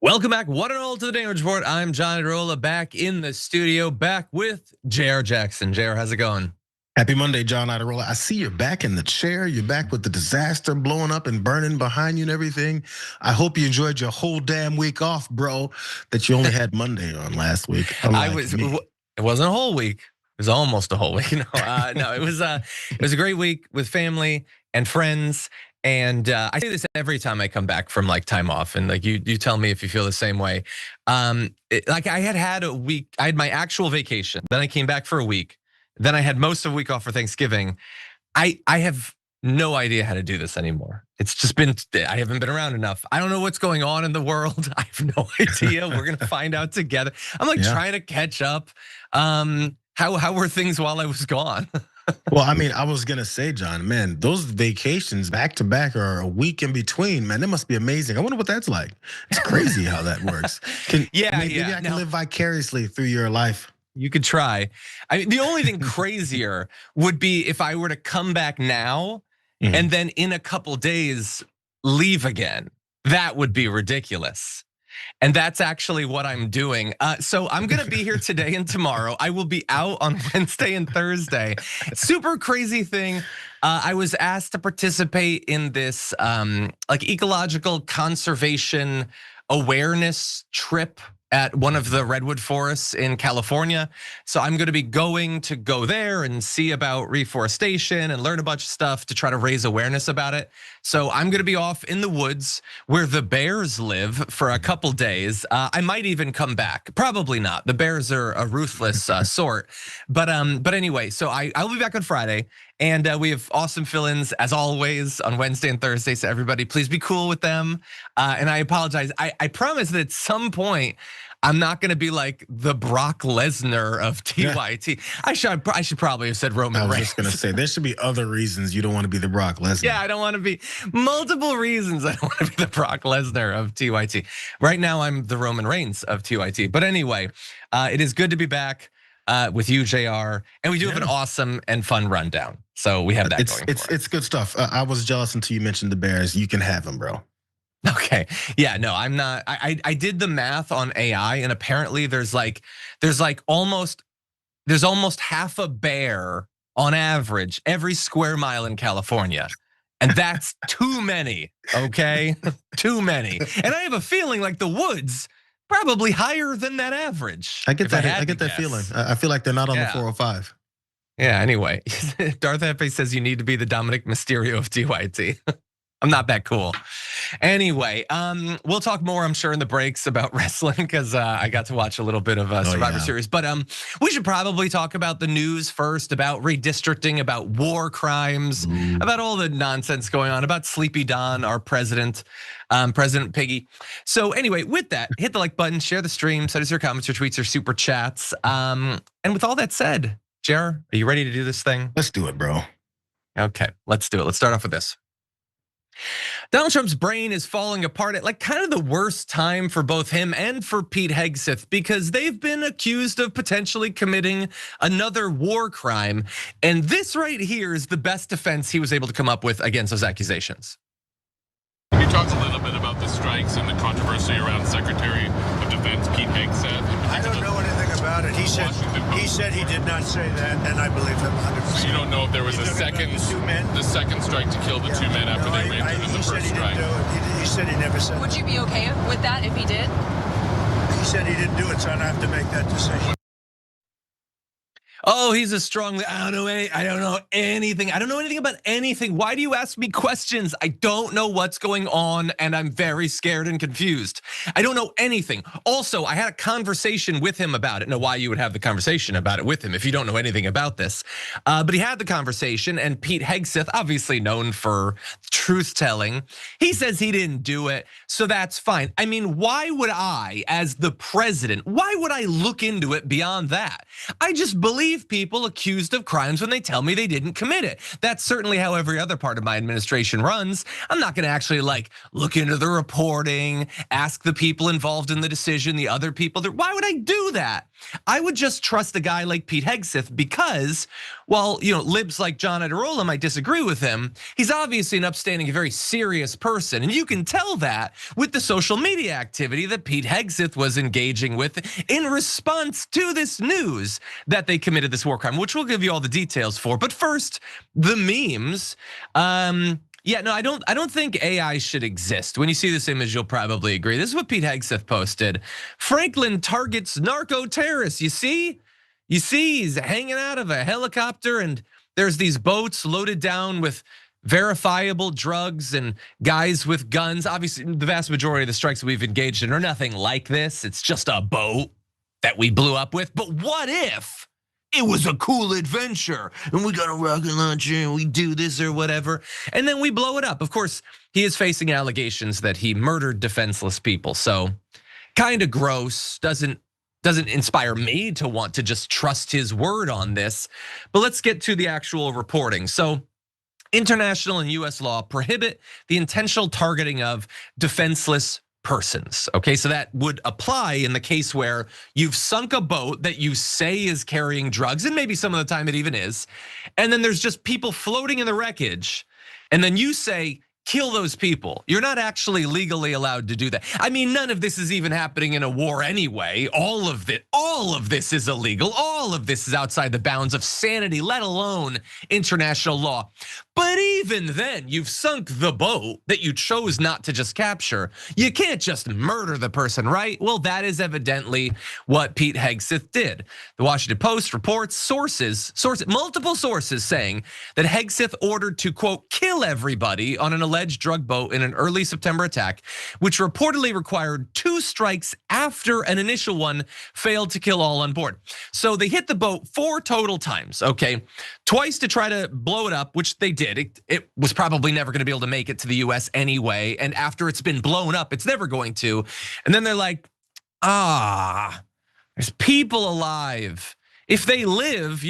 Welcome back, one and all, to the Damage Report. I'm John Iadarola, back in the studio, back with Jayar Jackson. Jayar, how's it going? Happy Monday, John Iadarola. I see you're back in the chair. You're back with the disaster blowing up and burning behind you and everything. I hope you enjoyed your whole damn week off, bro, that you only had Monday on last week. It wasn't a whole week. It was almost a whole week. No, it was a great week with family and friends. And I say this every time I come back from like time off, and like you tell me if you feel the same way. Like I had a week, I had my actual vacation, then I came back for a week, then I had most of a week off for Thanksgiving. I have no idea how to do this anymore. It's just been, I haven't been around enough. I don't know what's going on in the world. I have no idea. We're gonna find out together. I'm like trying to catch up. How were things while I was gone? Well, I mean, I was gonna say, John, man, those vacations back to back or a week in between, man, that must be amazing. I wonder what that's like. It's crazy how that works. Maybe I can live vicariously through your life. You could try. I mean, the only thing crazier would be if I were to come back now and then in a couple days leave again. That would be ridiculous. And that's actually what I'm doing. So I'm gonna be here today and tomorrow. I will be out on Wednesday and Thursday. Super crazy thing. I was asked to participate in this like ecological conservation awareness trip at one of the redwood forests in California. So I'm gonna be going to go there and see about reforestation and learn a bunch of stuff to try to raise awareness about it. So I'm gonna be off in the woods where the bears live for a couple days. I might even come back, probably not. The bears are a ruthless sort. But anyway, so I'll be back on Friday. And we have awesome fill-ins as always on Wednesday and Thursday. So everybody, please be cool with them. And I apologize. I promise that at some point, I'm not gonna be like the Brock Lesnar of TYT. I should probably have said Roman Reigns. I was just gonna say, there should be other reasons you don't want to be the Brock Lesnar. Yeah, I don't want to be, multiple reasons I don't want to be the Brock Lesnar of TYT. Right now, I'm the Roman Reigns of TYT. But anyway, it is good to be back with you, Jayar, and we do have an awesome and fun rundown. So we have that going for us. It's good stuff. I was jealous until you mentioned the Bears. You can have them, bro. Okay, yeah, no, I'm not. I did the math on AI, and apparently there's almost half a bear on average every square mile in California. And that's too many, okay? Too many. And I have a feeling like the Woods probably higher than that average. I get that. I get that feeling. I feel like they're not on the 405. Yeah, anyway, Darth Efe says you need to be the Dominic Mysterio of DYT. I'm not that cool. Anyway, we'll talk more, I'm sure, in the breaks about wrestling because I got to watch a little bit of Survivor Series. But we should probably talk about the news first, about redistricting, about war crimes, about all the nonsense going on, about Sleepy Don, our president, President Piggy. So anyway, with that, hit the like button, share the stream, send us your comments, your tweets, your super chats. And with all that said, Jayar, are you ready to do this thing? Let's do it, bro. Okay, let's do it. Let's start off with this. Donald Trump's brain is falling apart at like kind of the worst time for both him and for Pete Hegseth because they've been accused of potentially committing another war crime. And this right here is the best defense he was able to come up with against those accusations. Can you talk a little bit about the strikes and the controversy around Secretary of Defense Pete Hegseth? I don't know anything about it. He said he did not say that, and I believe him 100%. So you don't know if there was the second strike to kill the two men after they ran through the first strike? He said he never said. Would you be okay with that if he did? He said he didn't do it, so I don't have to make that decision. Oh, he's a strong, I don't know anything. I don't know anything about anything. Why do you ask me questions? I don't know what's going on and I'm very scared and confused. I don't know anything. Also, I had a conversation with him about it. Know why you would have the conversation about it with him if you don't know anything about this. But he had the conversation and Pete Hegseth, obviously known for truth telling, he says he didn't do it, so that's fine. I mean, why would I, as the president, why would I look into it beyond that? I just believe people accused of crimes when they tell me they didn't commit it. That's certainly how every other part of my administration runs. I'm not gonna actually like look into the reporting, ask the people involved in the decision, the other people. Why would I do that? I would just trust a guy like Pete Hegseth because, while libs like John Iadarola might disagree with him, he's obviously an upstanding, a very serious person. And you can tell that with the social media activity that Pete Hegseth was engaging with in response to this news that they committed this war crime, which we'll give you all the details for. But first, the memes. Yeah, no, I don't think AI should exist. When you see this image, you'll probably agree. This is what Pete Hegseth posted. Franklin targets narco terrorists. You see, he's hanging out of a helicopter and there's these boats loaded down with verifiable drugs and guys with guns. Obviously, the vast majority of the strikes that we've engaged in are nothing like this. It's just a boat that we blew up with. But what if it was a cool adventure and we got a rocket launcher and we do this or whatever, and then we blow it up? Of course, he is facing allegations that he murdered defenseless people. So kind of gross, doesn't inspire me to want to just trust his word on this. But let's get to the actual reporting. So international and US law prohibit the intentional targeting of defenseless persons. Okay, so that would apply in the case where you've sunk a boat that you say is carrying drugs, and maybe some of the time it even is, and then there's just people floating in the wreckage, and then you say, kill those people. You're not actually legally allowed to do that. I mean, none of this is even happening in a war anyway. All of this is illegal. All of this is outside the bounds of sanity, let alone international law. But even then, you've sunk the boat that you chose not to just capture. You can't just murder the person, right? Well, that is evidently what Pete Hegseth did. The Washington Post reports multiple sources saying that Hegseth ordered to, quote, kill everybody on an alleged drug boat in an early September attack, which reportedly required 2 strikes after an initial one failed to kill all on board. So they hit the boat 4 total times, okay? Twice to try to blow it up, which they did. It was probably never gonna be able to make it to the US anyway. And after it's been blown up, it's never going to. And then they're like, there's people alive. If they live,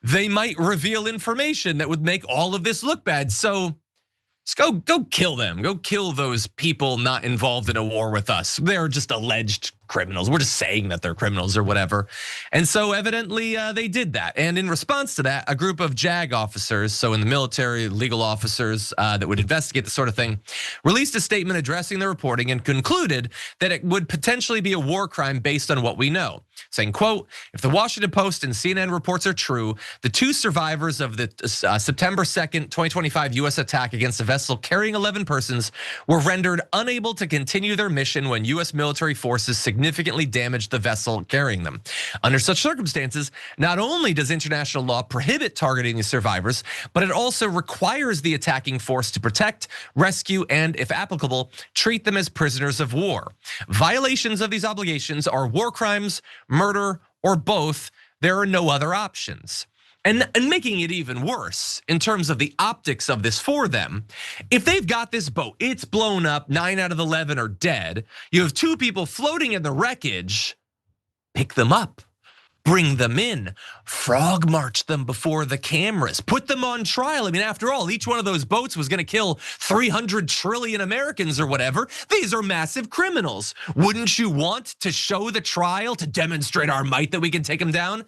they might reveal information that would make all of this look bad. So let's go kill them. Go kill those people not involved in a war with us. They're just alleged criminals. We're just saying that they're criminals or whatever. And so evidently they did that. And in response to that, a group of JAG officers, so in the military, legal officers that would investigate this sort of thing, released a statement addressing the reporting and concluded that it would potentially be a war crime based on what we know. Saying, quote, if the Washington Post and CNN reports are true, the 2 survivors of the September 2nd, 2025 US attack against a vessel carrying 11 persons were rendered unable to continue their mission when US military forces significantly damaged the vessel carrying them. Under such circumstances, not only does international law prohibit targeting the survivors, but it also requires the attacking force to protect, rescue, and if applicable, treat them as prisoners of war. Violations of these obligations are war crimes, murder, or both. There are no other options. And making it even worse in terms of the optics of this for them, if they've got this boat, it's blown up, 9 out of 11 are dead. You have 2 people floating in the wreckage, pick them up, bring them in, frog march them before the cameras, put them on trial. I mean, after all, each one of those boats was gonna kill 300 trillion Americans or whatever. These are massive criminals. Wouldn't you want to show the trial to demonstrate our might that we can take them down?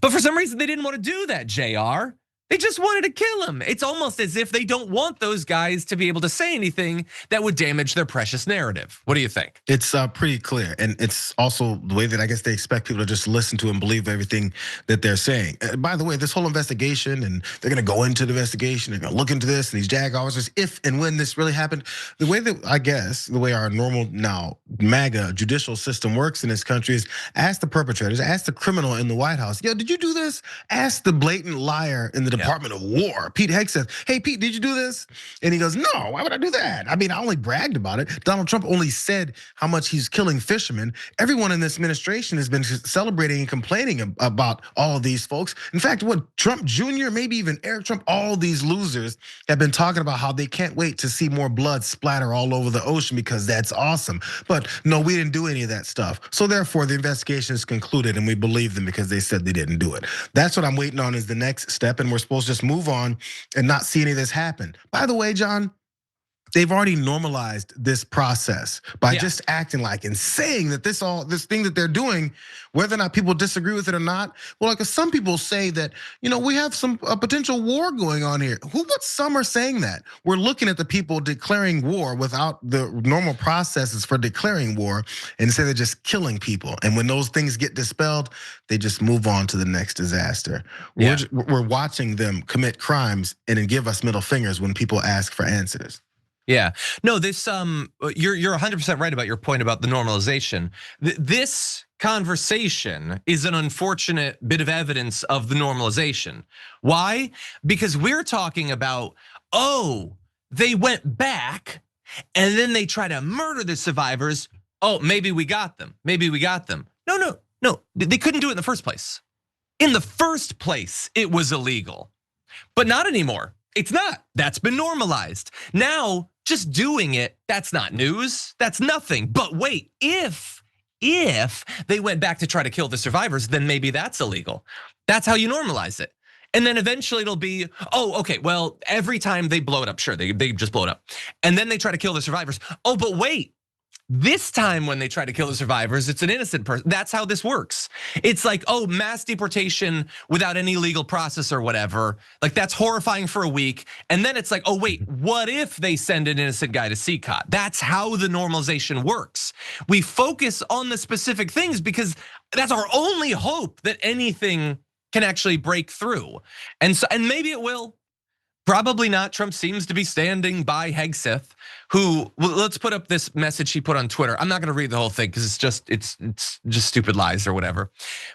But for some reason, they didn't want to do that, JR. They just wanted to kill him. It's almost as if they don't want those guys to be able to say anything that would damage their precious narrative. What do you think? It's pretty clear. And it's also the way that I guess they expect people to just listen to and believe everything that they're saying. By the way, this whole investigation, and they're gonna go into the investigation, they're gonna look into this, and these JAG officers, if and when this really happened, the way that I guess, the way our normal now MAGA judicial system works in this country is ask the perpetrators, ask the criminal in the White House, yo, did you do this? Ask the blatant liar in the Department of War, Pete Hegseth. Hey, Pete, did you do this? And he goes, no, why would I do that? I mean, I only bragged about it. Donald Trump only said how much he's killing fishermen. Everyone in this administration has been celebrating and complaining about all of these folks. In fact, what Trump Jr., maybe even Eric Trump, all these losers have been talking about how they can't wait to see more blood splatter all over the ocean because that's awesome. But no, we didn't do any of that stuff. So therefore, the investigation is concluded and we believe them because they said they didn't do it. That's what I'm waiting on is the next step, and we're supposed to just move on and not see any of this happen. By the way, John, they've already normalized this process by just acting like and saying that this thing that they're doing, whether or not people disagree with it or not. Well, like some people say that, we have a potential war going on here. What some are saying that? We're looking at the people declaring war without the normal processes for declaring war and say they're just killing people. And when those things get dispelled, they just move on to the next disaster. We're watching them commit crimes and then give us middle fingers when people ask for answers. Yeah, no, this you're 100% right about your point about the normalization. This conversation is an unfortunate bit of evidence of the normalization. Why? Because we're talking about, oh, they went back and then they try to murder the survivors. Oh, maybe we got them. Maybe we got them. No, they couldn't do it in the first place. In the first place, it was illegal, but not anymore. It's not. That's been normalized. Now, just doing it, that's not news. That's nothing. But wait, if they went back to try to kill the survivors, then maybe that's illegal. That's how you normalize it. And then eventually it'll be, oh, okay, well, every time they blow it up, sure, they just blow it up. And then they try to kill the survivors. Oh, but wait. This time when they try to kill the survivors, it's an innocent person. That's how this works. It's like, oh, mass deportation without any legal process or whatever. Like that's horrifying for a week. And then it's like, oh wait, what if they send an innocent guy to CCOT? That's how the normalization works. We focus on the specific things because that's our only hope that anything can actually break through. And maybe it will. Probably not. Trump seems to be standing by Hegseth, who, well, let's put up this message he put on Twitter. I'm not gonna read the whole thing because it's just stupid lies or whatever.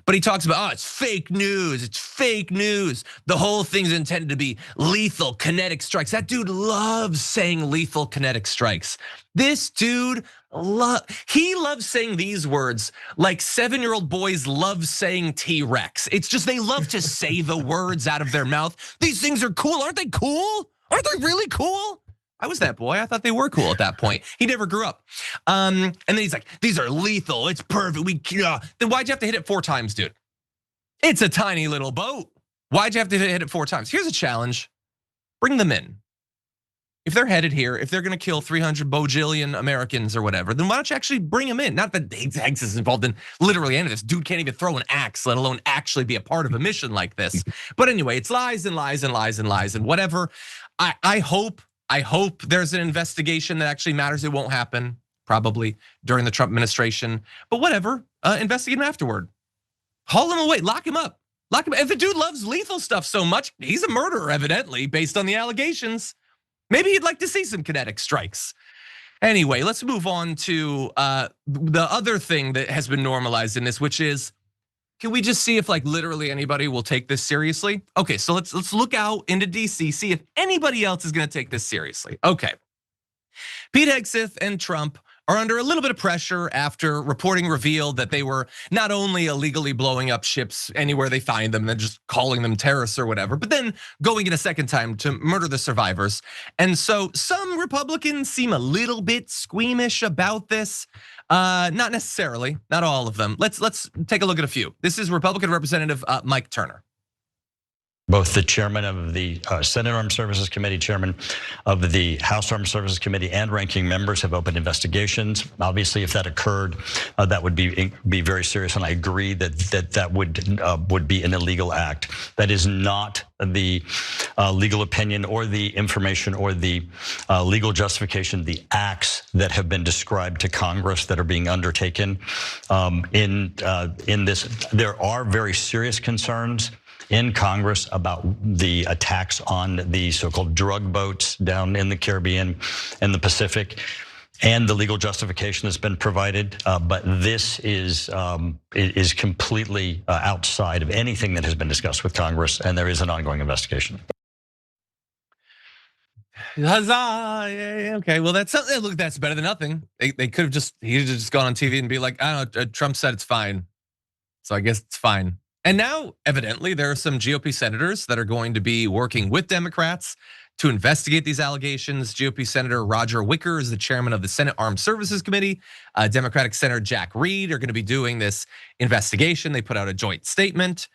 But he talks about, oh, it's fake news, it's fake news. The whole thing's intended to be lethal kinetic strikes. That dude loves saying lethal kinetic strikes. This dude, he loves saying these words like 7-year-old boys love saying T-Rex. It's just they love to say the words out of their mouth. These things are cool, aren't they cool? Aren't they really cool? I was that boy, I thought they were cool at that point. He never grew up. And then he's like, these are lethal, it's perfect. Then why'd you have to hit it 4 times, dude? It's a tiny little boat. Why'd you have to hit it 4 times? Here's a challenge, bring them in. if they're headed here, if they're gonna kill 300 bojillion Americans or whatever, then why don't you actually bring them in? Not that Hegseth is involved in literally any of this. Dude can't even throw an axe, let alone actually be a part of a mission like this. But anyway, it's lies and lies and lies and lies and whatever. I hope there's an investigation that actually matters. It won't happen probably during the Trump administration, but whatever, investigate him afterward. Haul him away, lock him up. Lock him. If the dude loves lethal stuff so much, he's a murderer, evidently, based on the allegations. Maybe he'd like to see some kinetic strikes. Anyway, let's move on to the other thing that has been normalized in this, which is, can we just see if like literally anybody will take this seriously? Okay, so let's look out into DC, see if anybody else is gonna take this seriously. Okay, Pete Hegseth and Trump are under a little bit of pressure after reporting revealed that they were not only illegally blowing up ships anywhere they find them and just calling them terrorists or whatever, but then going in a second time to murder the survivors. And so some Republicans seem a little bit squeamish about this. Not necessarily, not all of them. Let's take a look at a few. This is Republican Representative Mike Turner. Both the chairman of the Senate Armed Services Committee, chairman of the House Armed Services Committee, and ranking members have opened investigations. Obviously, if that occurred, that would be very serious, and I agree that would be an illegal act. That is not the legal opinion or the information or the legal justification. The acts that have been described to Congress that are being undertaken in this, there are very serious concerns in Congress about the attacks on the so-called drug boats down in the Caribbean and the Pacific, and the legal justification that's been provided. But this is completely outside of anything that has been discussed with Congress, and there is an ongoing investigation. Huzzah! Okay, well that's something. Look, that's better than nothing. He could have just gone on TV and be like, I don't know, Trump said it's fine, so I guess it's fine. And now, evidently, there are some GOP senators that are going to be working with Democrats to investigate these allegations. GOP Senator Roger Wicker is the chairman of the Senate Armed Services Committee. Democratic Senator Jack Reed are going to be doing this investigation. They put out a joint statement.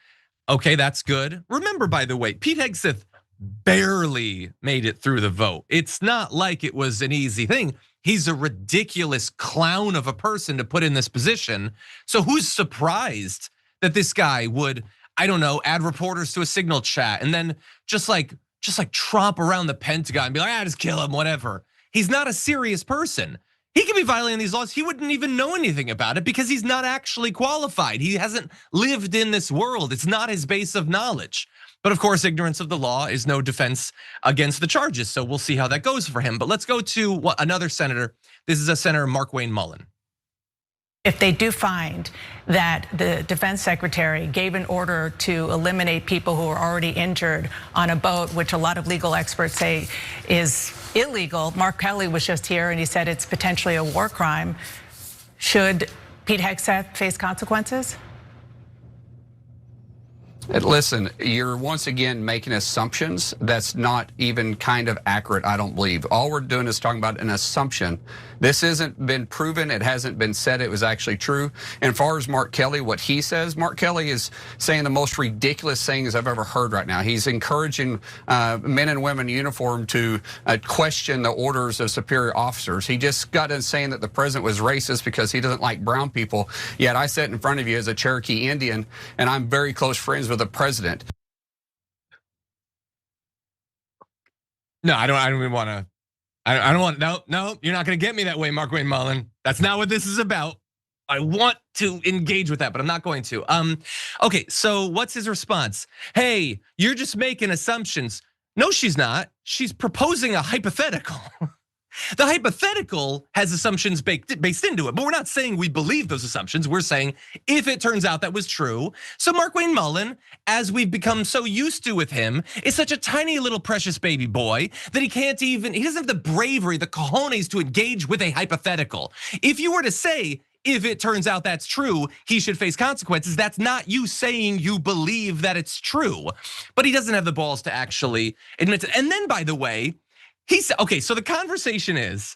Okay, that's good. Remember, by the way, Pete Hegseth barely made it through the vote. It's not like it was an easy thing. He's a ridiculous clown of a person to put in this position. So who's surprised that this guy would, I don't know, add reporters to a signal chat and then just like tromp around the Pentagon and be like, just kill him, whatever. He's not a serious person. He could be violating these laws. He wouldn't even know anything about it because he's not actually qualified. He hasn't lived in this world. It's not his base of knowledge. But of course, ignorance of the law is no defense against the charges. So we'll see how that goes for him. But let's go to another senator. This is a Senator Markwayne Mullin. If they do find that the defense secretary gave an order to eliminate people who are already injured on a boat, which a lot of legal experts say is illegal. Mark Kelly was just here and he said it's potentially a war crime. Should Pete Hegseth face consequences? Listen, you're once again making assumptions that's not even kind of accurate, I don't believe. All we're doing is talking about an assumption. This hasn't been proven, it hasn't been said it was actually true. And as far as Mark Kelly, what he says, Mark Kelly is saying the most ridiculous things I've ever heard right now. He's encouraging men and women in uniform to question the orders of superior officers. He just got in saying that the president was racist because he doesn't like brown people. Yet I sit in front of you as a Cherokee Indian, and I'm very close friends with the president. No, I don't even want to. I don't want. No, you're not going to get me that way, Markwayne Mullin. That's not what this is about. I want to engage with that, but I'm not going to. Okay, so what's his response? Hey, you're just making assumptions. No, she's not. She's proposing a hypothetical. The hypothetical has assumptions based into it, but we're not saying we believe those assumptions. We're saying if it turns out that was true. So Markwayne Mullin, as we've become so used to with him, is such a tiny little precious baby boy that he doesn't have the bravery, the cojones to engage with a hypothetical. If you were to say, if it turns out that's true, he should face consequences, that's not you saying you believe that it's true. But he doesn't have the balls to actually admit it. And then, by the way, okay, so the conversation is,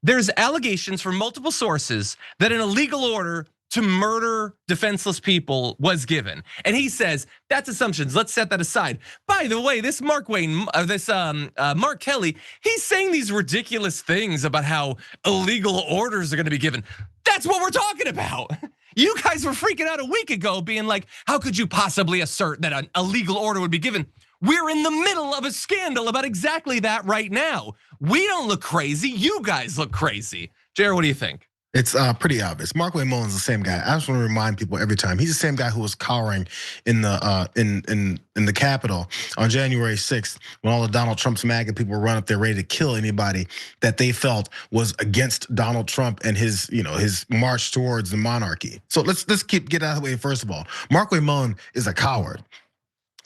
there's allegations from multiple sources that an illegal order to murder defenseless people was given. And he says, that's assumptions, let's set that aside. By the way, this Mark Kelly, he's saying these ridiculous things about how illegal orders are gonna be given. That's what we're talking about. You guys were freaking out a week ago being like, how could you possibly assert that an illegal order would be given? We're in the middle of a scandal about exactly that right now. We don't look crazy, you guys look crazy. Jayar, what do you think? It's pretty obvious. Markwayne Mullins is the same guy. I just want to remind people every time. He's the same guy who was cowering in the in the Capitol on January 6th when all of Donald Trump's MAGA people were running up there ready to kill anybody that they felt was against Donald Trump and his march towards the monarchy. So let's get out of the way first of all. Markwayne Mullins is a coward.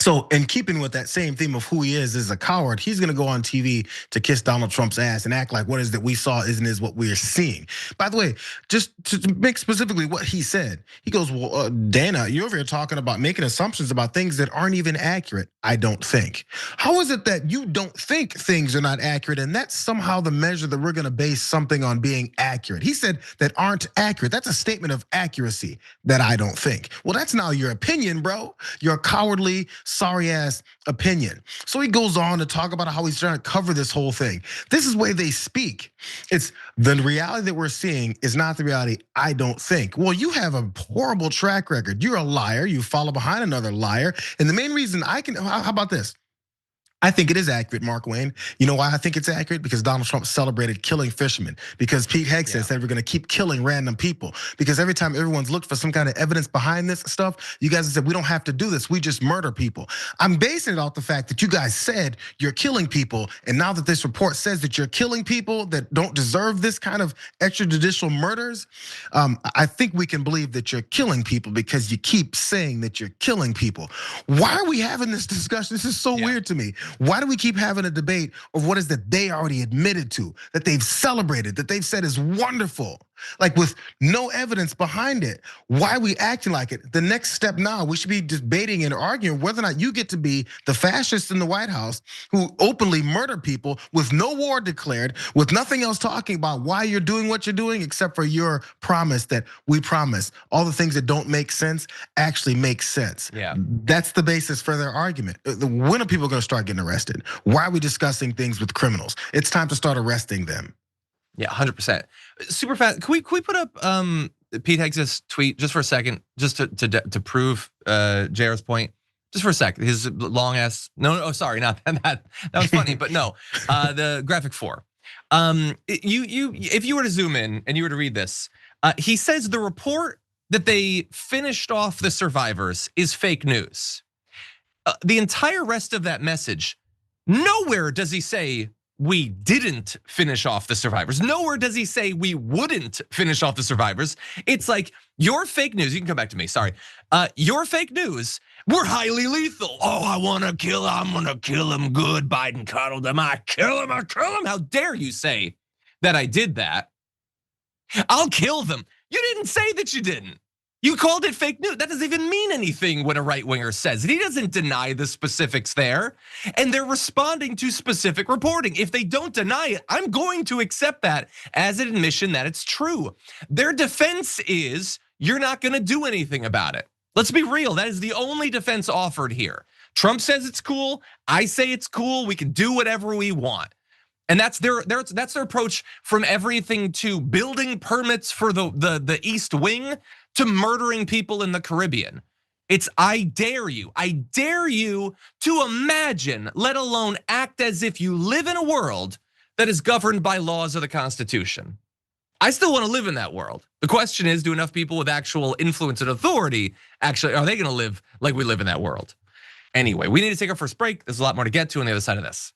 So in keeping with that same theme of who he is a coward, he's gonna go on TV to kiss Donald Trump's ass and act like what is that we saw is what we are seeing. By the way, just to make specifically what he said, he goes, well, Dana, you're over here talking about making assumptions about things that aren't even accurate, I don't think. How is it that you don't think things are not accurate and that's somehow the measure that we're gonna base something on being accurate? He said that aren't accurate. That's a statement of accuracy that I don't think. Well, that's now your opinion, bro. You're cowardly, sorry ass opinion. So he goes on to talk about how he's trying to cover this whole thing. This is the way they speak. It's the reality that we're seeing is not the reality, I don't think. Well, you have a horrible track record. You're a liar, you follow behind another liar. And the main reason how about this? I think it is accurate, Mark Wayne. You know why I think it's accurate? Because Donald Trump celebrated killing fishermen. Because Pete Hegseth said we're gonna keep killing random people. Because every time everyone's looked for some kind of evidence behind this stuff, you guys have said we don't have to do this, we just murder people. I'm basing it off the fact that you guys said you're killing people, and now that this report says that you're killing people that don't deserve this kind of extrajudicial murders, I think we can believe that you're killing people because you keep saying that you're killing people. Why are we having this discussion? This is so weird to me. Why do we keep having a debate of what is that they already admitted to, that they've celebrated, that they've said is wonderful, like with no evidence behind it? Why are we acting like it? The next step now, we should be debating and arguing whether or not you get to be the fascist in the White House who openly murder people with no war declared, with nothing else talking about why you're doing what you're doing, except for your promise that we promise all the things that don't make sense actually make sense. That's the basis for their argument. When are people gonna start getting arrested? Why are we discussing things with criminals? It's time to start arresting them. Yeah, 100%. Super fast. Can we put up Pete Hegseth's tweet just for a second, just to prove Jayar's point? Just for a sec. His long ass. No, sorry, not that. That was funny, but no. The graphic 4. If you were to zoom in and you were to read this, he says the report that they finished off the survivors is fake news. The entire rest of that message, nowhere does he say we didn't finish off the survivors. Nowhere does he say we wouldn't finish off the survivors. It's like your fake news. You can come back to me, sorry. Your fake news, we're highly lethal. Oh, I'm gonna kill him good. Biden cuddled him, I kill him. How dare you say that I did that? I'll kill them. You didn't say that you didn't. You called it fake news. That doesn't even mean anything when a right winger says it. He doesn't deny the specifics there. And they're responding to specific reporting. If they don't deny it, I'm going to accept that as an admission that it's true. Their defense is you're not gonna do anything about it. Let's be real, that is the only defense offered here. Trump says it's cool, I say it's cool, we can do whatever we want. And that's their approach from everything to building permits for the East Wing to murdering people in the Caribbean. It's I dare you to imagine, let alone act as if you live in a world that is governed by laws of the Constitution. I still want to live in that world. The question is, do enough people with actual influence and authority actually, are they gonna live like we live in that world? Anyway, we need to take our first break. There's a lot more to get to on the other side of this.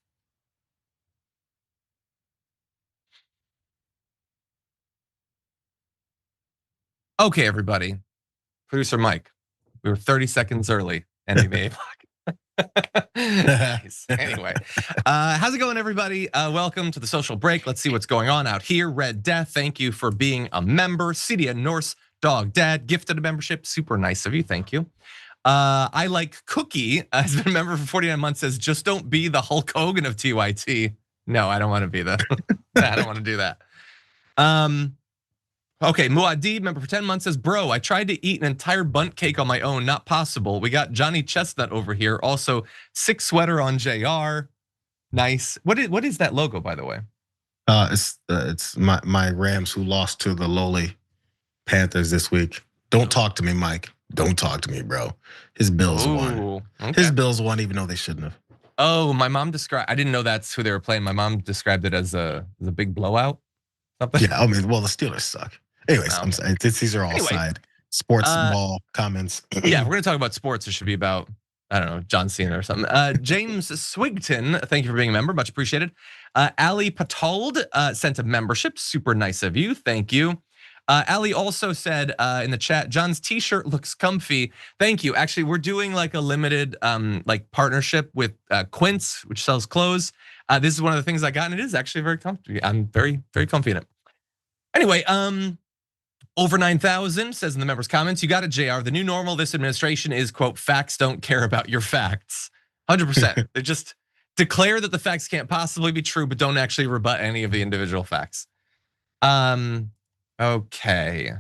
Okay, everybody. Producer Mike, we were 30 seconds early, ending the A-block. Nice. Anyway, how's it going, everybody? Welcome to the social break. Let's see what's going on out here. Red Death, thank you for being a member. Cedia Norse Dog Dad gifted a membership. Super nice of you, thank you. I Like Cookie has been a member for 49 months, says just don't be the Hulk Hogan of TYT. No, I don't want to be the, I don't want to do that. Okay, Muad'Dib, member for 10 months, says, bro, I tried to eat an entire bundt cake on my own. Not possible. We got Johnny Chestnut over here. Also, sick sweater on JR. Nice. What is that logo, by the way? It's my Rams who lost to the lowly Panthers this week. Don't talk to me, Mike. Don't talk to me, bro. His Bills won. Okay. His Bills won, even though they shouldn't have. Oh, my mom described. I didn't know that's who they were playing. My mom described it as a big blowout. Something. Yeah, I mean, well, the Steelers suck. Anyways, I'm saying these are all side sports ball comments. Yeah, we're gonna talk about sports. It should be about, I don't know, John Cena or something. James Swigton, thank you for being a member, much appreciated. Ali Patold sent a membership, super nice of you, thank you. Ali also said in the chat, John's t-shirt looks comfy. Thank you. Actually, we're doing like a limited like partnership with Quince, which sells clothes. This is one of the things I got, and it is actually very comfy. I'm very, very comfy in it. Anyway, over 9,000 says in the members' comments, you got it, JR. The new normal this administration is, quote, facts don't care about your facts. 100%. They just declare that the facts can't possibly be true, but don't actually rebut any of the individual facts. Okay.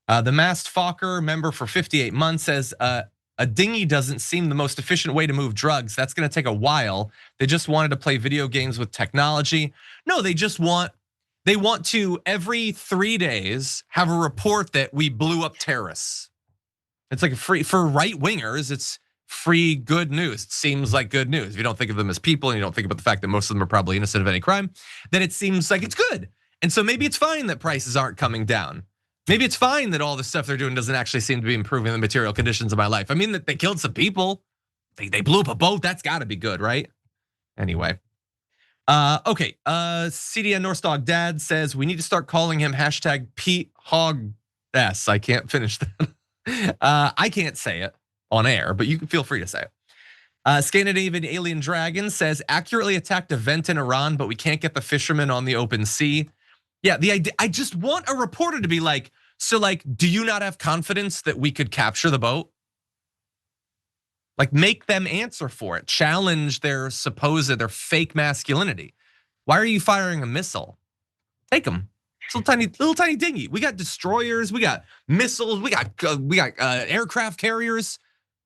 The Masked Fokker, member for 58 months, says a dinghy doesn't seem the most efficient way to move drugs. That's gonna take a while. They just wanted to play video games with technology. No, they want to every 3 days have a report that we blew up terrorists. It's like for right wingers, it's free good news. It seems like good news. If you don't think of them as people and you don't think about the fact that most of them are probably innocent of any crime, then it seems like it's good. And so maybe it's fine that prices aren't coming down. Maybe it's fine that all the stuff they're doing doesn't actually seem to be improving the material conditions of my life. I mean, that they killed some people, they blew up a boat, that's gotta be good, right? Anyway. Okay, CDN North Dad says we need to start calling him hashtag Pete Hog S. I can't finish that. I can't say it on air, but you can feel free to say it. Scandinavian Alien Dragon says accurately attacked a vent in Iran, but we can't get the fishermen on the open sea. Yeah, the idea, I just want a reporter to be like, so like, do you not have confidence that we could capture the boat? Like make them answer for it. Challenge their fake masculinity. Why are you firing a missile? Take them. It's a little tiny dinghy. We got destroyers, we got missiles, we got aircraft carriers.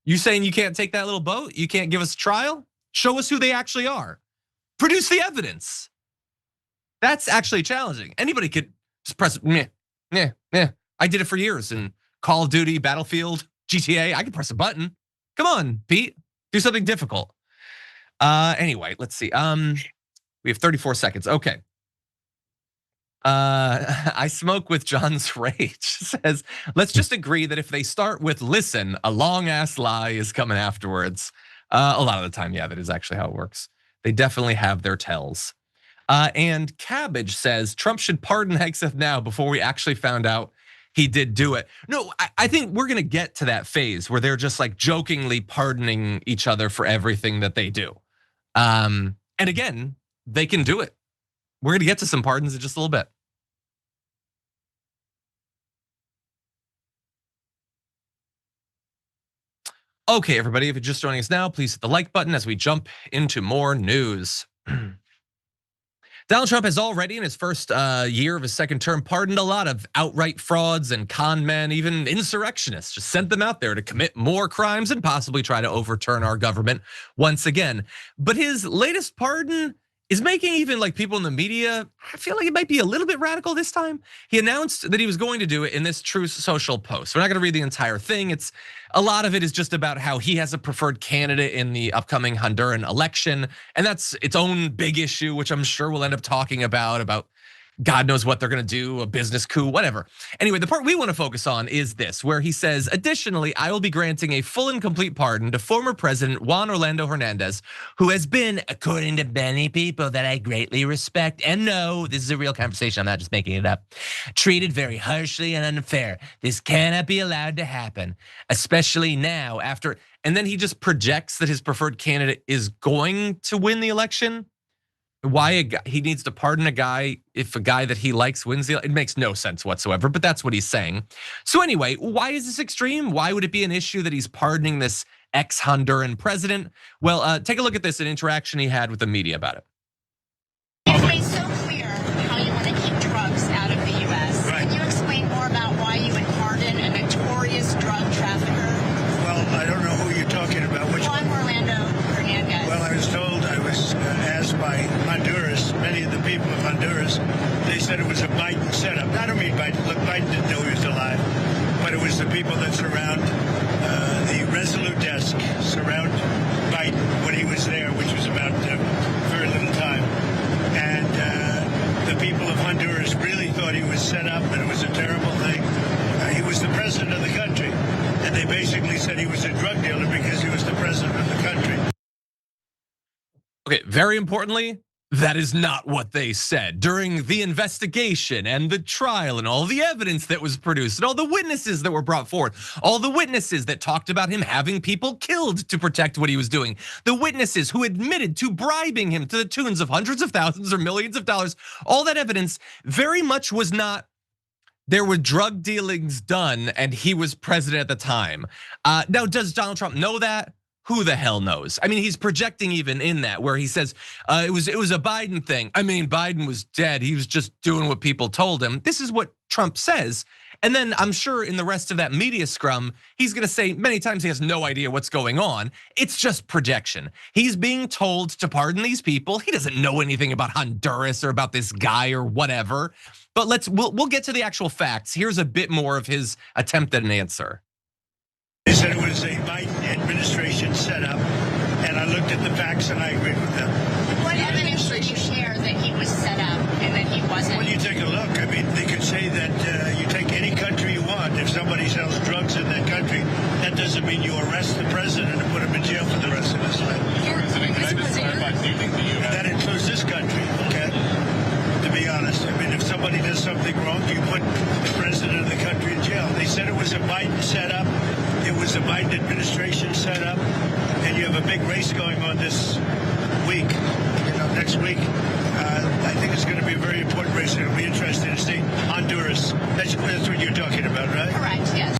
You saying you can't take that little boat? You can't give us a trial? Show us who they actually are. Produce the evidence. That's actually challenging. Anybody could just press meh. I did it for years in Call of Duty, Battlefield, GTA. I could press a button. Come on, Pete, do something difficult. Anyway, let's see. We have 34 seconds. Okay. I smoke with John's rage says, let's just agree that if they start with listen, a long ass lie is coming afterwards. A lot of the time, yeah, that is actually how it works. They definitely have their tells. And Cabbage says Trump should pardon Hegseth now before we actually found out he did do it. No, I think we're gonna get to that phase where they're just like jokingly pardoning each other for everything that they do. And again, they can do it. We're gonna get to some pardons in just a little bit. Okay, everybody, if you're just joining us now, please hit the like button as we jump into more news. Donald Trump has already, in his first year of his second term, pardoned a lot of outright frauds and con men, even insurrectionists, just sent them out there to commit more crimes and possibly try to overturn our government once again. But his latest pardon is making even like people in the media, I feel like it might be a little bit radical this time. He announced that he was going to do it in this Truth Social post. We're not gonna read the entire thing. A lot of it is just about how he has a preferred candidate in the upcoming Honduran election. And that's its own big issue, which I'm sure we'll end up talking about God knows what they're gonna do, a business coup, whatever. Anyway, the part we wanna focus on is this, where he says, additionally, I will be granting a full and complete pardon to former President Juan Orlando Hernandez, who has been, according to many people that I greatly respect, and no, this is a real conversation, I'm not just making it up, treated very harshly and unfair. This cannot be allowed to happen, especially now after, and then he just projects that his preferred candidate is going to win the election. Why he needs to pardon a guy if a guy that he likes wins it makes no sense whatsoever, but that's what he's saying. So anyway, why is this extreme? Why would it be an issue that he's pardoning this ex-Honduran president? Well, take a look at this, an interaction he had with the media about it. You've made so clear how you want to keep drugs out of the US. Right. Can you explain people that surround the Resolute desk surround Biden when he was there, which was about very little time. And the people of Honduras really thought he was set up and it was a terrible thing. He was the president of the country. And they basically said he was a drug dealer because he was the president of the country. Okay, very importantly, that is not what they said during the investigation and the trial and all the evidence that was produced and all the witnesses that were brought forward, all the witnesses that talked about him having people killed to protect what he was doing, the witnesses who admitted to bribing him to the tunes of hundreds of thousands or millions of dollars, all that evidence very much was not, there were drug dealings done and he was president at the time. Now, does Donald Trump know that? Who the hell knows? I mean, he's projecting even in that where he says it was a Biden thing. I mean, Biden was dead. He was just doing what people told him. This is what Trump says. And then I'm sure in the rest of that media scrum, he's gonna say many times he has no idea what's going on. It's just projection. He's being told to pardon these people. He doesn't know anything about Honduras or about this guy or whatever. But we'll get to the actual facts. Here's a bit more of his attempt at an answer. They said it was a Biden administration setup, and I looked at the facts and I agreed with them. What evidence did you share that he was set up and that he wasn't? Well, you take a look. I mean, they could say that you take any country you want. If somebody sells drugs in that country, that doesn't mean you arrest the president and put him in jail for the rest of his life. President, can I just clarify? Do you think that you have... That includes this country, okay? To be honest, I mean, if somebody does something wrong, you put the president of the country in jail. They said it was a Biden setup. It was a Biden administration setup, and you have a big race going on this week, next week. I think it's going to be a very important race. It'll be interesting to see Honduras. That's what you're talking about, right? Correct, yes.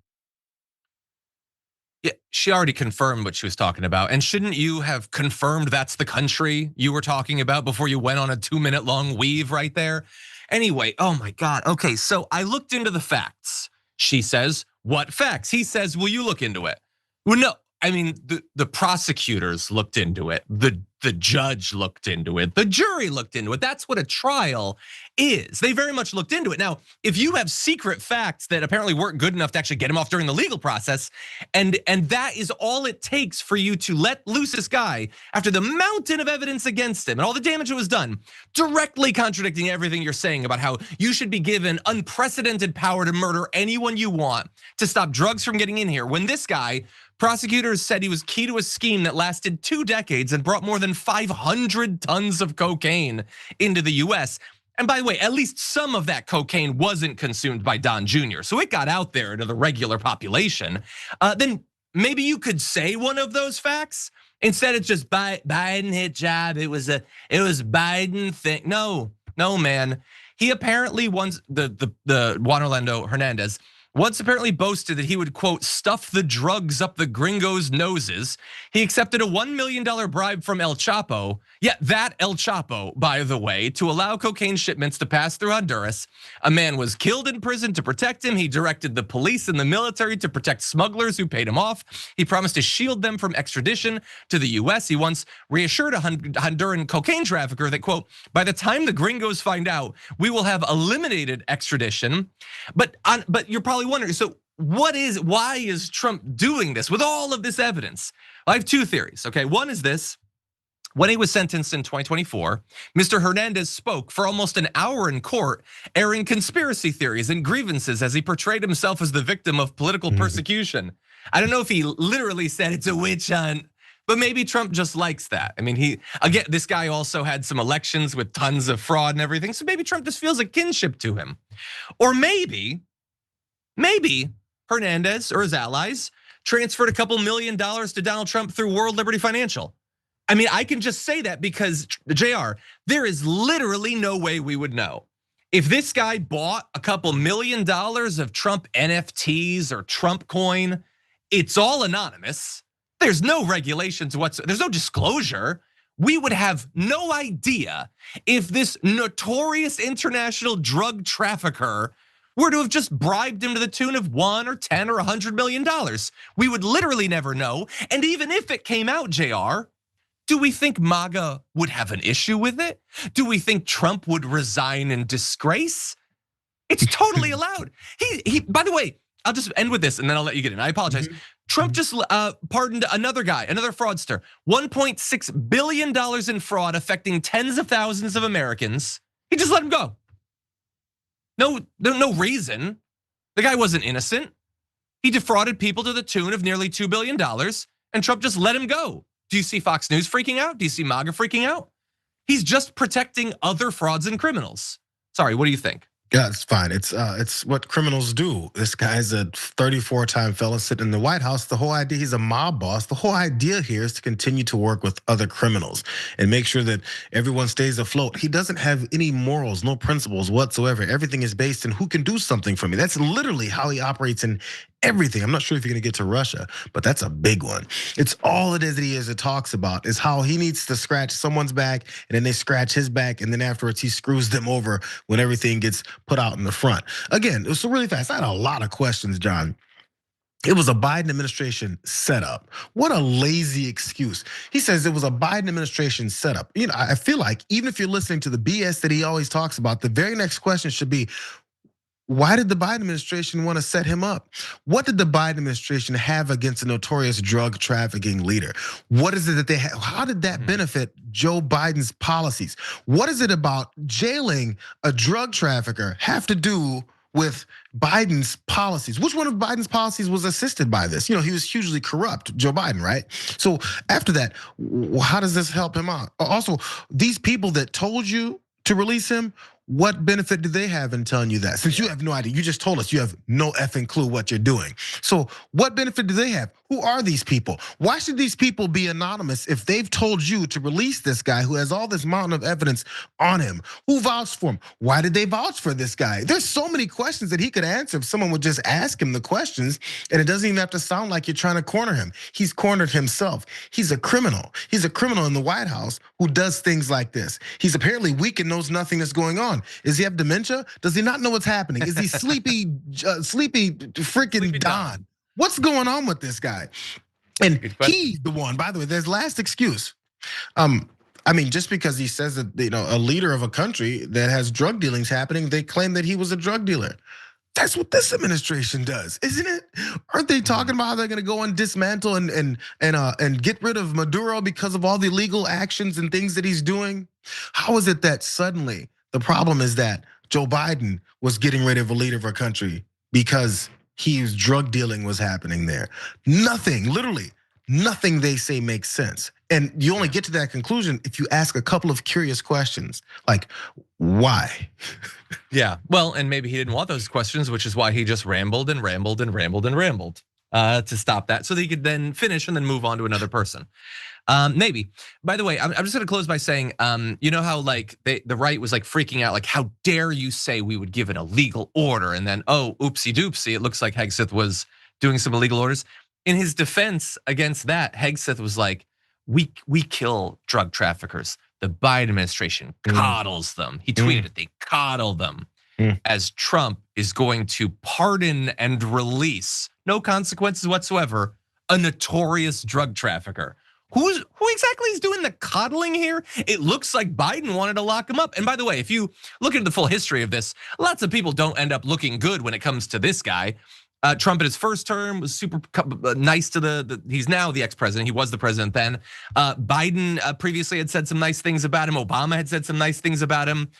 Yeah, she already confirmed what she was talking about. And shouldn't you have confirmed that's the country you were talking about before you went on a 2-minute long weave right there? Anyway, oh my God. Okay, so I looked into the facts. She says, what facts? He says, will you look into it? Well, no, I mean, the prosecutors looked into it. The judge looked into it. The jury looked into it. That's what a trial is. They very much looked into it. Now, if you have secret facts that apparently weren't good enough to actually get him off during the legal process, and that is all it takes for you to let loose this guy after the mountain of evidence against him and all the damage that was done, directly contradicting everything you're saying about how you should be given unprecedented power to murder anyone you want to stop drugs from getting in here. When this guy, prosecutors said he was key to a scheme that lasted 2 decades and brought more than 500 tons of cocaine into the US. And by the way, at least some of that cocaine wasn't consumed by Don Jr., so it got out there to the regular population. Then maybe you could say one of those facts. Instead, it's just Biden hit job. It was Biden thing. No, man. He apparently once the Juan Orlando Hernandez once apparently boasted that he would, quote, stuff the drugs up the gringos' noses. He accepted a $1 million bribe from El Chapo. Yeah, that El Chapo, by the way, to allow cocaine shipments to pass through Honduras. A man was killed in prison to protect him. He directed the police and the military to protect smugglers who paid him off. He promised to shield them from extradition to the US. He once reassured a Honduran cocaine trafficker that, quote, by the time the gringos find out, we will have eliminated extradition. But you're probably wondering, so why is Trump doing this with all of this evidence? I have 2 theories, okay? One is this. When he was sentenced in 2024, Mr. Hernandez spoke for almost an hour in court, airing conspiracy theories and grievances as he portrayed himself as the victim of political persecution. I don't know if he literally said it's a witch hunt, but maybe Trump just likes that. I mean, again, this guy also had some elections with tons of fraud and everything, so maybe Trump just feels a kinship to him. Or maybe Hernandez or his allies transferred a couple $1 million to Donald Trump through World Liberty Financial. I mean, I can just say that because, JR, there is literally no way we would know. If this guy bought a couple $1 million of Trump NFTs or Trump coin, it's all anonymous. There's no regulations whatsoever. There's no disclosure. We would have no idea if this notorious international drug trafficker were to have just bribed him to the tune of $1 or $10 or $100 million. We would literally never know. And even if it came out, JR, do we think MAGA would have an issue with it? Do we think Trump would resign in disgrace? It's totally allowed. By the way, I'll just end with this and then I'll let you get in. I apologize. Trump just pardoned another guy, another fraudster, $1.6 billion in fraud affecting tens of thousands of Americans. He just let him go. No reason. The guy wasn't innocent. He defrauded people to the tune of nearly $2 billion, and Trump just let him go. Do you see Fox News freaking out? Do you see MAGA freaking out? He's just protecting other frauds and criminals. Sorry, what do you think? Yeah, it's fine. It's what criminals do. This guy's a 34-time felon sitting in the White House. The whole idea, he's a mob boss. The whole idea here is to continue to work with other criminals and make sure that everyone stays afloat. He doesn't have any morals, no principles whatsoever. Everything is based in who can do something for me. That's literally how he operates in everything. I'm not sure if you're gonna get to Russia, but that's a big one. It's all it is it talks about is how he needs to scratch someone's back and then they scratch his back and then afterwards he screws them over when everything gets put out in the front. Again, it was really fast. I had a lot of questions, John. It was a Biden administration setup. What a lazy excuse. He says it was a Biden administration setup. You know, I feel like even if you're listening to the BS that he always talks about, the very next question should be, why did the Biden administration want to set him up? What did the Biden administration have against a notorious drug trafficking leader? What is it that they have? How did that benefit Joe Biden's policies? What is it about jailing a drug trafficker have to do with Biden's policies? Which one of Biden's policies was assisted by this? You know, he was hugely corrupt, Joe Biden, right? So after that, how does this help him out? Also, these people that told you to release him, what benefit do they have in telling you that? Since you have no idea, you just told us you have no effing clue what you're doing. So what benefit do they have? Who are these people? Why should these people be anonymous if they've told you to release this guy who has all this mountain of evidence on him? Who vouched for him? Why did they vouch for this guy? There's so many questions that he could answer if someone would just ask him the questions, and it doesn't even have to sound like you're trying to corner him. He's cornered himself. He's a criminal. He's a criminal in the White House who does things like this. He's apparently weak and knows nothing that's going on. Does he have dementia? Does he not know what's happening? Is he sleepy freaking Don? What's going on with this guy? And he's the one, by the way, there's last excuse. I mean, just because he says that, you know, a leader of a country that has drug dealings happening, they claim that he was a drug dealer. That's what this administration does, isn't it? Aren't they talking about how they're gonna go and dismantle and get rid of Maduro because of all the illegal actions and things that he's doing? How is it that suddenly the problem is that Joe Biden was getting rid of a leader of a country because drug dealing was happening there? Nothing, literally nothing they say makes sense. And you only get to that conclusion if you ask a couple of curious questions, like why? Yeah, well, and maybe he didn't want those questions, which is why he just rambled and rambled and rambled and rambled to stop that, so that he could then finish and then move on to another person. Maybe. By the way, I'm just gonna close by saying, you know how like the right was like freaking out, like how dare you say we would give an illegal order, and then oopsie doopsie, it looks like Hegseth was doing some illegal orders. In his defense against that, Hegseth was like, we kill drug traffickers. The Biden administration coddles them. He tweeted it, they coddle them. As Trump is going to pardon and release, no consequences whatsoever, a notorious drug trafficker. Who exactly is doing the coddling here? It looks like Biden wanted to lock him up. And by the way, if you look into the full history of this, lots of people don't end up looking good when it comes to this guy. Trump in his first term was super nice to he's now the ex-president, he was the president then. Biden previously had said some nice things about him. Obama had said some nice things about him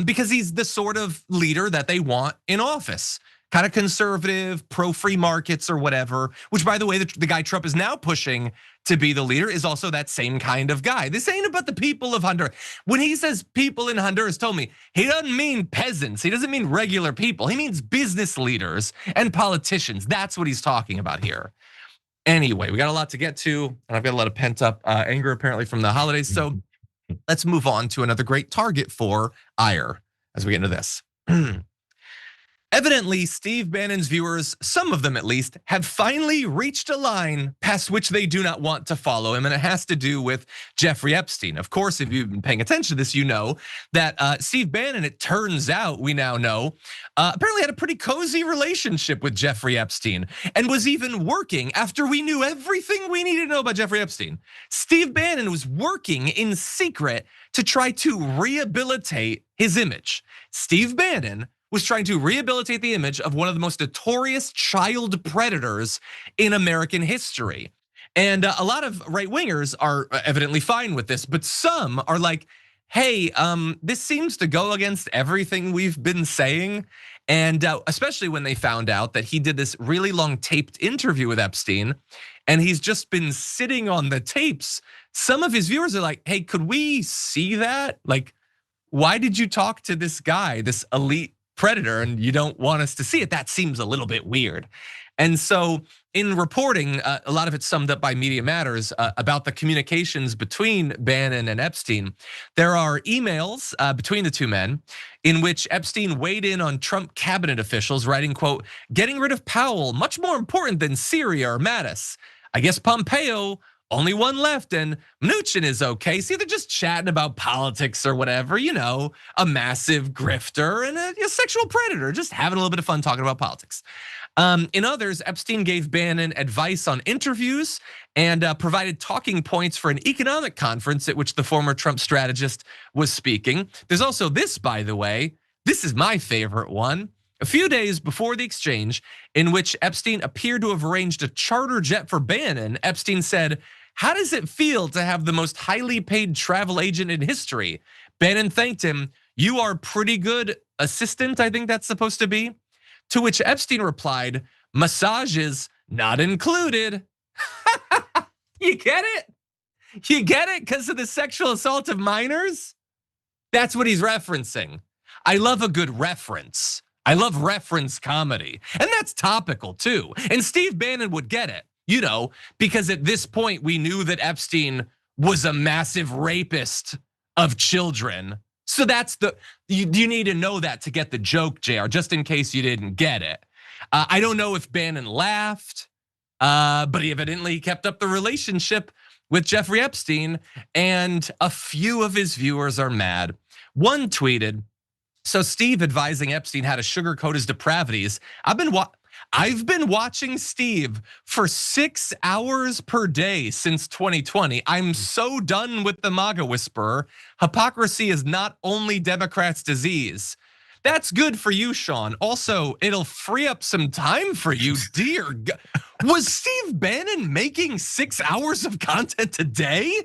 because he's the sort of leader that they want in office. Kind of conservative, pro-free markets or whatever, which by the way, the guy Trump is now pushing to be the leader is also that same kind of guy. This ain't about the people of Honduras. When he says people in Honduras, told me, he doesn't mean peasants. He doesn't mean regular people. He means business leaders and politicians. That's what he's talking about here. Anyway, we got a lot to get to, and I've got a lot of pent up anger apparently from the holidays. So let's move on to another great target for ire as we get into this. Evidently, Steve Bannon's viewers, some of them at least, have finally reached a line past which they do not want to follow him, and it has to do with Jeffrey Epstein. Of course, if you've been paying attention to this, you know that Steve Bannon, it turns out, we now know, apparently had a pretty cozy relationship with Jeffrey Epstein and was even working after we knew everything we needed to know about Jeffrey Epstein. Steve Bannon was working in secret to try to rehabilitate his image. Steve Bannon was trying to rehabilitate the image of one of the most notorious child predators in American history. And a lot of right-wingers are evidently fine with this, but some are like, hey, this seems to go against everything we've been saying. And especially when they found out that he did this really long taped interview with Epstein, and he's just been sitting on the tapes. Some of his viewers are like, hey, could we see that? Like, why did you talk to this guy, this elite predator, and you don't want us to see it? That seems a little bit weird. And so in reporting, a lot of it's summed up by Media Matters about the communications between Bannon and Epstein. There are emails between the two men in which Epstein weighed in on Trump cabinet officials, writing, quote, getting rid of Powell, much more important than Syria or Mattis. I guess Pompeo, only one left, and Mnuchin is okay. See, they're just chatting about politics or whatever, a massive grifter and a sexual predator, just having a little bit of fun talking about politics. In others, Epstein gave Bannon advice on interviews and provided talking points for an economic conference at which the former Trump strategist was speaking. There's also this, by the way, this is my favorite one. A few days before the exchange, in which Epstein appeared to have arranged a charter jet for Bannon, Epstein said, how does it feel to have the most highly paid travel agent in history? Bannon thanked him. You are pretty good assistant, I think that's supposed to be. To which Epstein replied, massages not included. You get it? You get it because of the sexual assault of minors? That's what he's referencing. I love a good reference. I love reference comedy. And that's topical too. And Steve Bannon would get it, because at this point we knew that Epstein was a massive rapist of children. So you need to know that to get the joke, JR, just in case you didn't get it. I don't know if Bannon laughed, but he evidently kept up the relationship with Jeffrey Epstein, and a few of his viewers are mad. One tweeted, so Steve advising Epstein how to sugarcoat his depravities. I've been watching Steve for 6 hours per day since 2020. I'm so done with the MAGA whisperer. Hypocrisy is not only Democrats' disease. That's good for you, Sean. Also, it'll free up some time for you, dear God. Was Steve Bannon making 6 hours of content a day?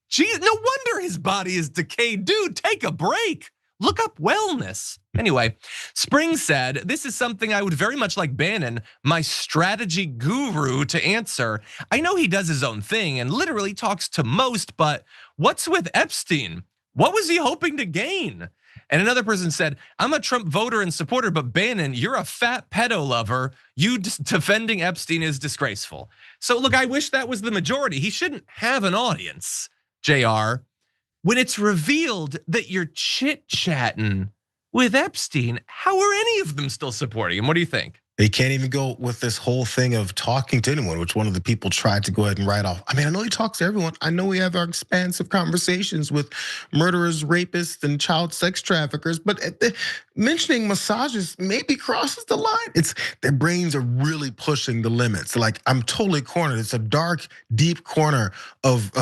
Geez, no wonder his body is decayed. Dude, take a break. Look up wellness. Anyway, Spring said, this is something I would very much like Bannon, my strategy guru, to answer. I know he does his own thing and literally talks to most, but what's with Epstein? What was he hoping to gain? And another person said, I'm a Trump voter and supporter, but Bannon, you're a fat pedo lover. You defending Epstein is disgraceful. So look, I wish that was the majority. He shouldn't have an audience, JR. When it's revealed that you're chit-chatting with Epstein, how are any of them still supporting him? What do you think? They can't even go with this whole thing of talking to anyone, which one of the people tried to go ahead and write off. I mean, I know he talks to everyone. I know we have our expansive conversations with murderers, rapists, and child sex traffickers, but mentioning massages maybe crosses the line. Their brains are really pushing the limits. Like, I'm totally cornered. It's a dark, deep corner of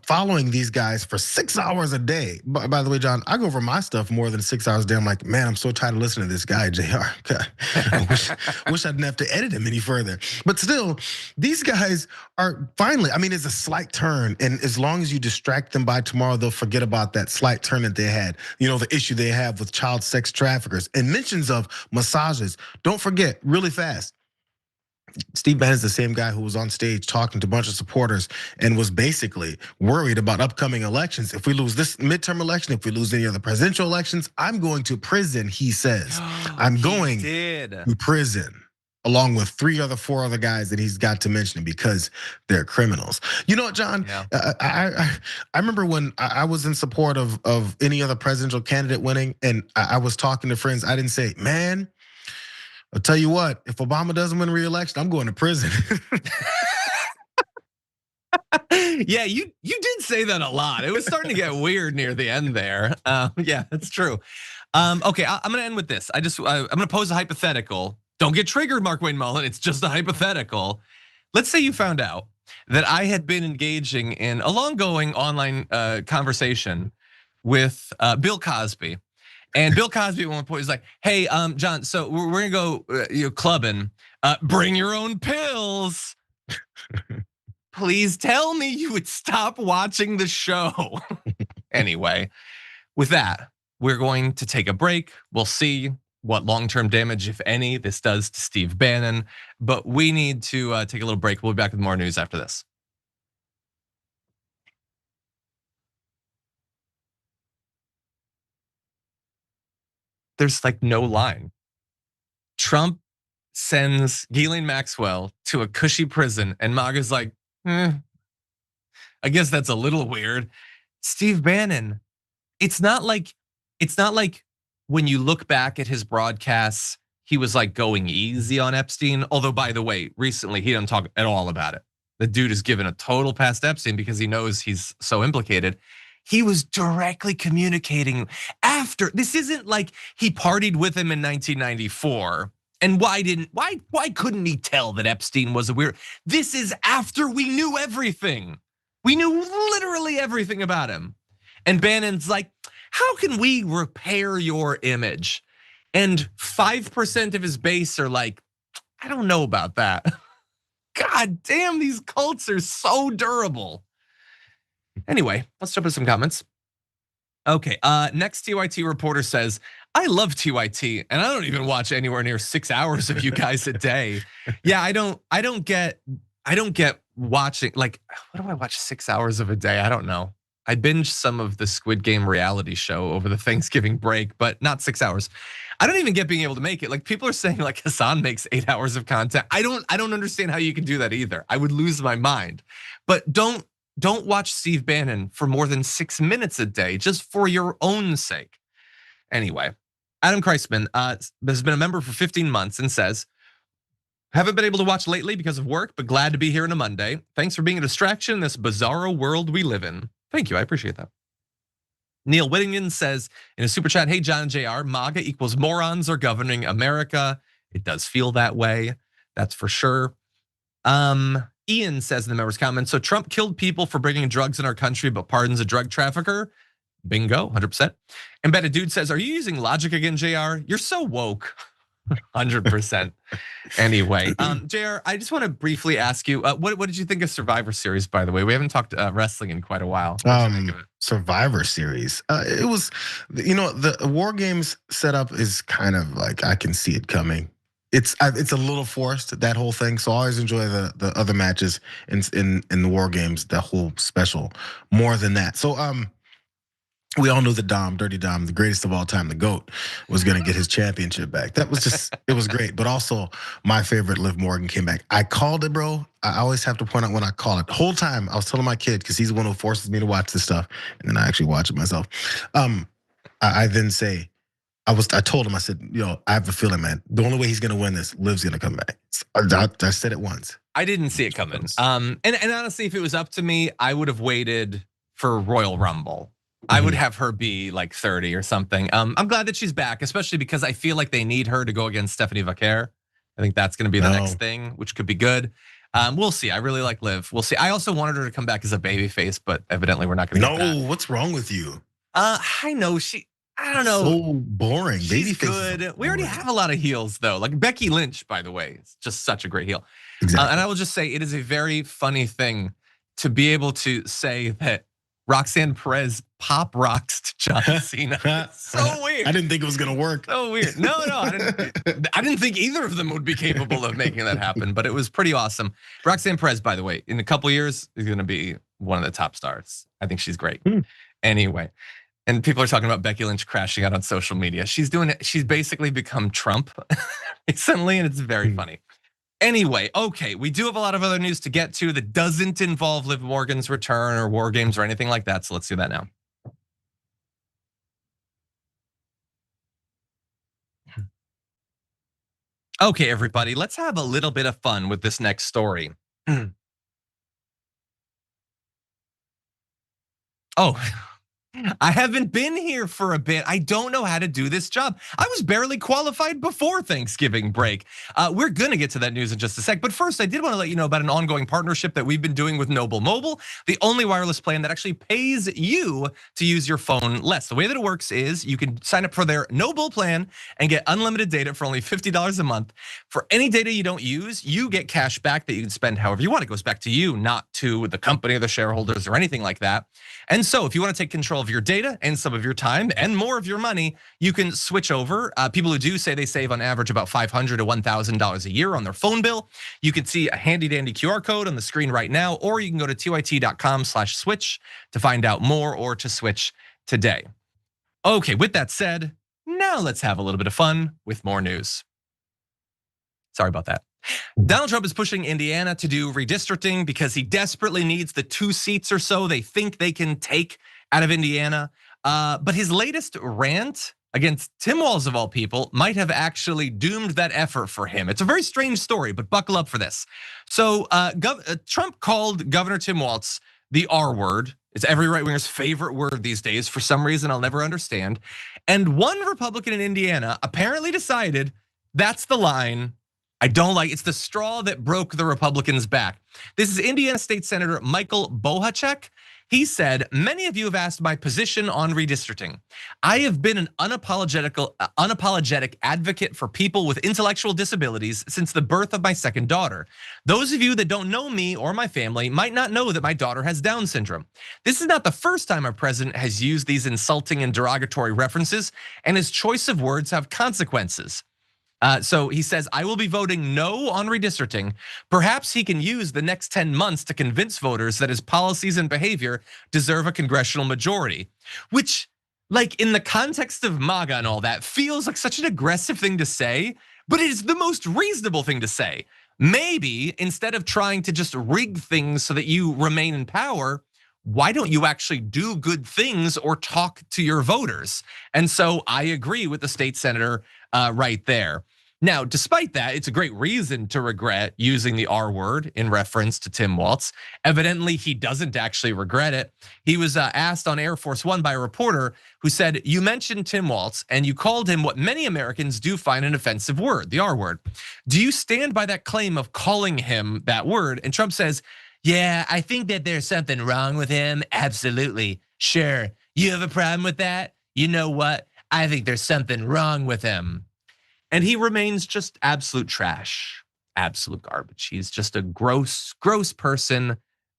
following these guys for 6 hours a day. By the way, John, I go over my stuff more than 6 hours a day. I'm like, man, I'm so tired of listening to this guy, JR. I wish I didn't have to edit him any further. But still, these guys are finally, I mean, it's a slight turn. And as long as you distract them by tomorrow, they'll forget about that slight turn that they had. The issue they have with child sex traffickers and mentions of massages. Don't forget, really fast, Steve Bannon is the same guy who was on stage talking to a bunch of supporters and was basically worried about upcoming elections. If we lose this midterm election, if we lose any other presidential elections, I'm going to prison, he says. I'm going to prison, along with 4 other guys that he's got to mention because they're criminals. You know what, John? Yeah. I remember when I was in support of any other presidential candidate winning, and I was talking to friends, I didn't say, man, I'll tell you what, if Obama doesn't win re-election, I'm going to prison. Yeah, you did say that a lot. It was starting to get weird near the end there. Yeah, that's true. Okay, I'm gonna end with this. I'm gonna pose a hypothetical. Don't get triggered, Mark Wayne Mullen. It's just a hypothetical. Let's say you found out that I had been engaging in a long-going online conversation with Bill Cosby. And Bill Cosby at one point was like, "Hey, John, so we're gonna go clubbing. Bring your own pills. Please tell me you would stop watching the show." Anyway, with that, we're going to take a break. We'll see what long-term damage, if any, this does to Steve Bannon. But we need to take a little break. We'll be back with more news after this. There's like no line. Trump sends Ghislaine Maxwell to a cushy prison, and MAGA's like, I guess that's a little weird. Steve Bannon, it's not like when you look back at his broadcasts, he was like going easy on Epstein. Although, by the way, recently he doesn't talk at all about it. The dude is given a total pass to Epstein because he knows he's so implicated. He was directly communicating after. This isn't like he partied with him in 1994. And why couldn't he tell that Epstein was a weird? This is after we knew everything. We knew literally everything about him. And Bannon's like, how can we repair your image? And 5% of his base are like, I don't know about that. God damn, these cults are so durable. Anyway, let's jump into some comments. Okay, next TYT reporter says, I love TYT, and I don't even watch anywhere near 6 hours of you guys a day. Yeah, I don't get watching, like, what do I watch 6 hours of a day? I don't know. I binged some of the Squid Game reality show over the Thanksgiving break, but not 6 hours. I don't even get being able to make it. Like, people are saying like Hassan makes 8 hours of content. I don't understand how you can do that either. I would lose my mind. But don't watch Steve Bannon for more than 6 minutes a day, just for your own sake. Anyway, Adam Kreisman has been a member for 15 months and says, haven't been able to watch lately because of work, but glad to be here on a Monday. Thanks for being a distraction in this bizarro world we live in. Thank you, I appreciate that. Neil Whittington says in a super chat, hey, John and JR, MAGA equals morons are governing America. It does feel that way, that's for sure. Ian says in the members' comments, so Trump killed people for bringing drugs in our country, but pardons a drug trafficker. Bingo, 100%. Embedded Dude says, are you using logic again, JR? You're so woke. 100%. Anyway, JR, I just want to briefly ask you, what did you think of Survivor Series, by the way? We haven't talked wrestling in quite a while. Survivor Series. It was, the War Games setup is kind of like, I can see it coming. It's a little forced, that whole thing. So I always enjoy the other matches in the War Games, that whole special, more than that. So we all knew the Dom, Dirty Dom, the greatest of all time, the GOAT, was gonna get his championship back. That was just, it was great. But also, my favorite, Liv Morgan, came back. I called it, bro. I always have to point out when I call it. The whole time, I was telling my kid, because he's the one who forces me to watch this stuff, and then I actually watch it myself. I then say, I told him, I said, I have a feeling, man, the only way he's gonna win this, Liv's gonna come back. I said it once. I didn't see it coming. And honestly, if it was up to me, I would have waited for Royal Rumble. I would have her be like 30 or something. I'm glad that she's back, especially because I feel like they need her to go against Stephanie Vaquer. I think that's gonna be the next thing, which could be good. We'll see. I really like Liv. We'll see. I also wanted her to come back as a babyface, but evidently we're not gonna get that. No, what's wrong with you? I know, I don't know. So boring. She's good. We already have a lot of heels though. Like Becky Lynch, by the way, is just such a great heel. Exactly. And I will just say it is a very funny thing to be able to say that Roxanne Perez pop rocks to John Cena. It's so weird. I didn't think it was gonna work. So weird. No, I didn't think either of them would be capable of making that happen, but it was pretty awesome. Roxanne Perez, by the way, in a couple years is gonna be one of the top stars. I think she's great. Anyway, and people are talking about Becky Lynch crashing out on social media. She's doing it. She's basically become Trump recently, and it's very funny. Anyway, okay, we do have a lot of other news to get to that doesn't involve Liv Morgan's return or War Games or anything like that. So let's do that now. Okay, everybody, let's have a little bit of fun with this next story. Oh, I haven't been here for a bit. I don't know how to do this job. I was barely qualified before Thanksgiving break. We're gonna get to that news in just a sec. But first, I did want to let you know about an ongoing partnership that we've been doing with Noble Mobile, the only wireless plan that actually pays you to use your phone less. The way that it works is you can sign up for their Noble plan and get unlimited data for only $50 a month. For any data you don't use, you get cash back that you can spend however you want. It goes back to you, not to the company or the shareholders or anything like that. And so if you want to take control of your data and some of your time and more of your money, you can switch over. People who do say they save on average about $500 to $1,000 a year on their phone bill. You can see a handy dandy QR code on the screen right now, or you can go to tyt.com/switch to find out more or to switch today. Okay, with that said, now let's have a little bit of fun with more news. Sorry about that. Donald Trump is pushing Indiana to do redistricting because he desperately needs the 2 seats or so they think they can take out of Indiana. But his latest rant against Tim Walz of all people might have actually doomed that effort for him. It's a very strange story, but buckle up for this. So Trump called Governor Tim Walz the R word. It's every right winger's favorite word these days for some reason I'll never understand. And one Republican in Indiana apparently decided that's the line I don't like. It's the straw that broke the Republicans' back. This is Indiana State Senator Michael Bohacek. He said, many of you have asked my position on redistricting. I have been an unapologetic advocate for people with intellectual disabilities since the birth of my second daughter. Those of you that don't know me or my family might not know that my daughter has Down syndrome. This is not the first time our president has used these insulting and derogatory references, and his choice of words have consequences. So he says, I will be voting no on redistricting. Perhaps he can use the next 10 months to convince voters that his policies and behavior deserve a congressional majority, which, like in the context of MAGA and all that, feels like such an aggressive thing to say, but it is the most reasonable thing to say. Maybe instead of trying to just rig things so that you remain in power, why don't you actually do good things or talk to your voters? And so I agree with the state senator right there. Now, despite that, it's a great reason to regret using the R word in reference to Tim Walz. Evidently, he doesn't actually regret it. He was asked on Air Force One by a reporter who said, you mentioned Tim Walz and you called him what many Americans do find an offensive word, the R word. Do you stand by that claim of calling him that word? And Trump says, yeah, I think that there's something wrong with him. Absolutely. Sure. You have a problem with that? You know what? I think there's something wrong with him. And he remains just absolute trash, absolute garbage. He's just a gross, gross person.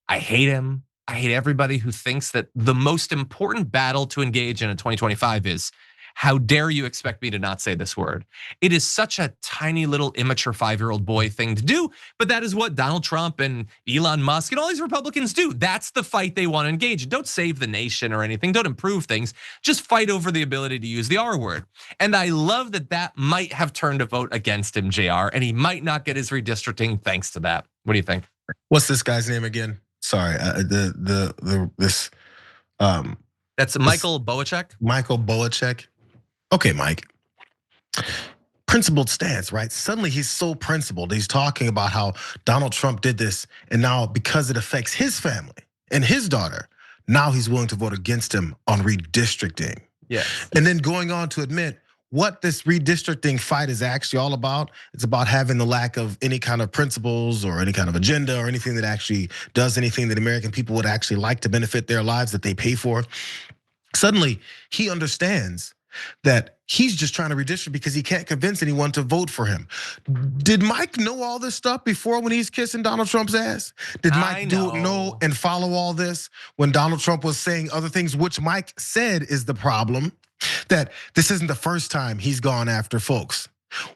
I hate him. I hate everybody who thinks that the most important battle to engage in 2025 is, how dare you expect me to not say this word? It is such a tiny little immature 5-year-old boy thing to do, but that is what Donald Trump and Elon Musk and all these Republicans do. That's the fight they want to engage in. Don't save the nation or anything, don't improve things, just fight over the ability to use the R word. And I love that that might have turned a vote against him, JR, and he might not get his redistricting thanks to that. What do you think? What's this guy's name again? Sorry, That's Michael Bohacek. Michael Bohacek. Okay, Mike. Principled stance, right? Suddenly he's so principled. He's talking about how Donald Trump did this, and now because it affects his family and his daughter, now he's willing to vote against him on redistricting. Yeah. And then going on to admit what this redistricting fight is actually all about. It's about having the lack of any kind of principles or any kind of agenda or anything that actually does anything that American people would actually like to benefit their lives that they pay for. Suddenly he understands that he's just trying to redistrict because he can't convince anyone to vote for him. Did Mike know all this stuff before when he's kissing Donald Trump's ass? Did Mike know and follow all this when Donald Trump was saying other things, which Mike said is the problem, that this isn't the first time he's gone after folks?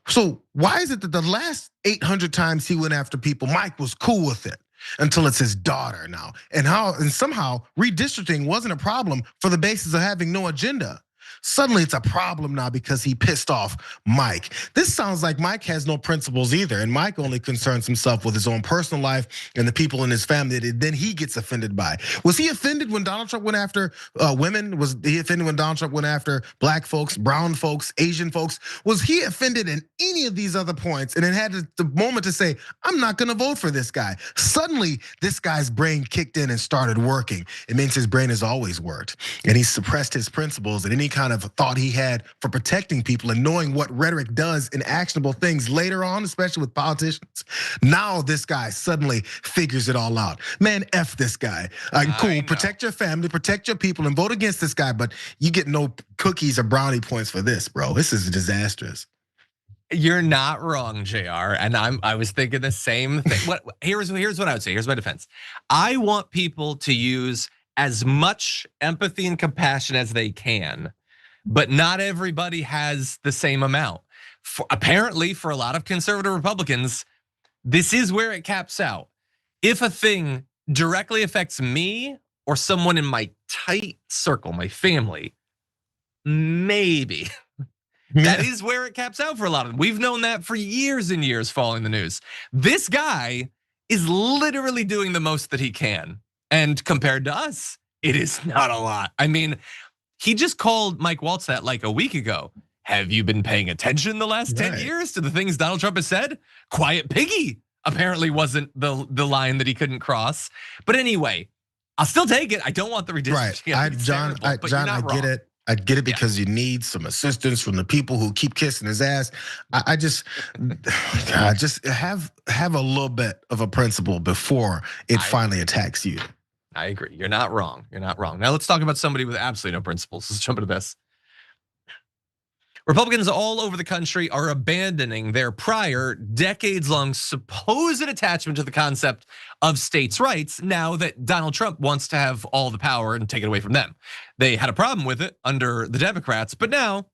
So why is it that the last 800 times he went after people, Mike was cool with it? Until it's his daughter now. And somehow redistricting wasn't a problem for the basis of having no agenda. suddenly it's a problem now because he pissed off Mike. This sounds like Mike has no principles either, and Mike only concerns himself with his own personal life and the people in his family that then he gets offended by. Was he offended when Donald Trump went after women? Was he offended when Donald Trump went after black folks, brown folks, Asian folks? Was he offended in any of these other points and then had the moment to say, I'm not gonna vote for this guy? Suddenly, this guy's brain kicked in and started working. It means his brain has always worked. And he suppressed his principles and any kind of thought he had for protecting people and knowing what rhetoric does in actionable things later on, especially with politicians. Now this guy suddenly figures it all out. Man, F this guy. Cool, protect your family, protect your people, and vote against this guy, but you get no cookies or brownie points for this, bro. This is disastrous. You're not wrong, Jayar, and I was thinking the same thing. Here's what I would say. Here's my defense. I want people to use as much empathy and compassion as they can, but not everybody has the same amount. Apparently, for a lot of conservative Republicans, this is where it caps out. If a thing directly affects me or someone in my tight circle, my family, maybe. That is where it caps out for a lot of them. We've known that for years and years following the news. This guy is literally doing the most that he can. And compared to us, it is not a lot. I mean, he just called Mike Waltz that like a week ago. Have you been paying attention the last 10 years to the things Donald Trump has said? Quiet piggy apparently wasn't the line that he couldn't cross. But anyway, I'll still take it. I don't want the redistricting. Right, John, I get it. I get it because you need some assistance from the people who keep kissing his ass. I just have a little bit of a principle before it finally attacks you. I agree. You're not wrong. You're not wrong. Now let's talk about somebody with absolutely no principles. Let's jump into this. Republicans all over the country are abandoning their prior decades-long supposed attachment to the concept of states' rights now that Donald Trump wants to have all the power and take it away from them. They had a problem with it under the Democrats, but now,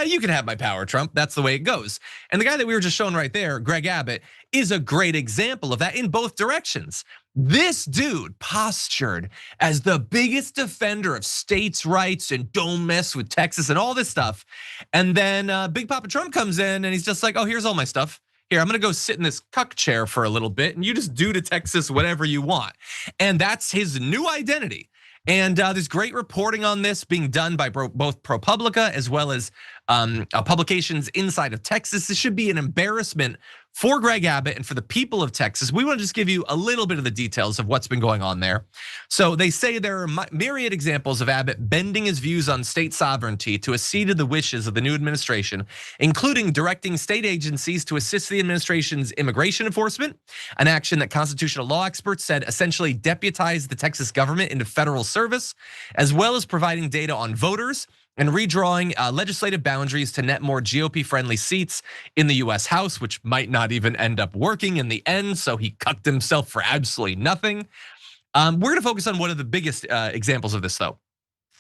you can have my power, Trump. That's the way it goes. And the guy that we were just showing right there, Greg Abbott, is a great example of that in both directions. This dude postured as the biggest defender of states' rights and don't mess with Texas and all this stuff. And then Big Papa Trump comes in and he's just like, oh, here's all my stuff. Here, I'm gonna go sit in this cuck chair for a little bit and you just do to Texas whatever you want. And that's his new identity. And there's great reporting on this being done by both ProPublica as well as publications inside of Texas. This should be an embarrassment for Greg Abbott and for the people of Texas. We want to just give you a little bit of the details of what's been going on there. So they say there are myriad examples of Abbott bending his views on state sovereignty to accede to the wishes of the new administration, including directing state agencies to assist the administration's immigration enforcement, an action that constitutional law experts said essentially deputized the Texas government into federal service, as well as providing data on voters and redrawing legislative boundaries to net more GOP-friendly seats in the US House, which might not even end up working in the end, so he cucked himself for absolutely nothing. We're gonna focus on one of the biggest examples of this though.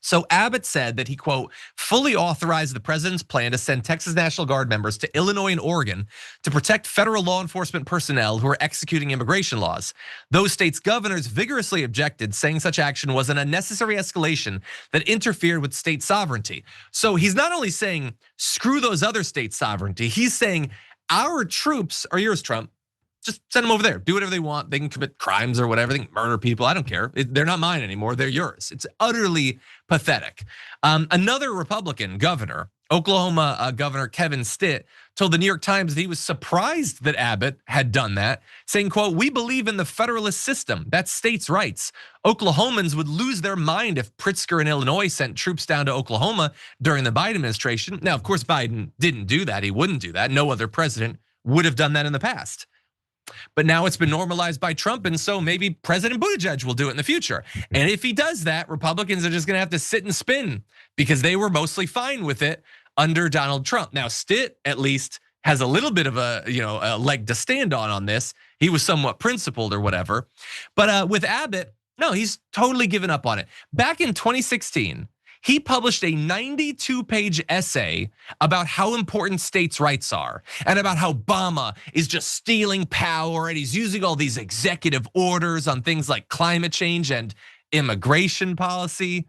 So Abbott said that he, quote, fully authorized the president's plan to send Texas National Guard members to Illinois and Oregon to protect federal law enforcement personnel who are executing immigration laws. Those states' governors vigorously objected, saying such action was an unnecessary escalation that interfered with state sovereignty. So he's not only saying, screw those other states' sovereignty, he's saying, our troops are yours, Trump. Just send them over there, do whatever they want. They can commit crimes or whatever, they can murder people, I don't care. They're not mine anymore, they're yours. It's utterly pathetic. Another Republican governor, Oklahoma Governor Kevin Stitt, told the New York Times that he was surprised that Abbott had done that, saying, quote, we believe in the federalist system, that's states' rights. Oklahomans would lose their mind if Pritzker in Illinois sent troops down to Oklahoma during the Biden administration. Now, of course, Biden didn't do that, he wouldn't do that. No other president would have done that in the past. But now it's been normalized by Trump, and so maybe President Buttigieg will do it in the future. And if he does that, Republicans are just gonna have to sit and spin because they were mostly fine with it under Donald Trump. Now, Stitt at least has a little bit of a leg to stand on this. He was somewhat principled or whatever. But with Abbott, no, he's totally given up on it. Back in 2016, he published a 92-page essay about how important states' rights are and about how Obama is just stealing power and he's using all these executive orders on things like climate change and immigration policy.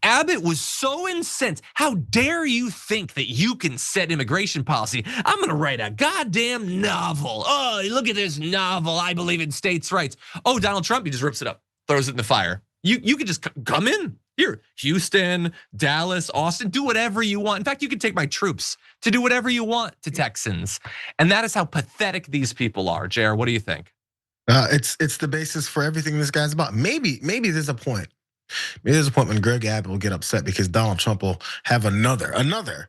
Abbott was so incensed. How dare you think that you can set immigration policy? I'm gonna write a goddamn novel. Oh, look at this novel. I believe in states' rights. Oh, Donald Trump, he just rips it up, throws it in the fire. You could just come in. Here, Houston, Dallas, Austin, do whatever you want. In fact, you could take my troops to do whatever you want to Texans. And that is how pathetic these people are. Jayar, what do you think? It's the basis for everything this guy's about. Maybe there's a point. Maybe there's a point when Greg Abbott will get upset because Donald Trump will have another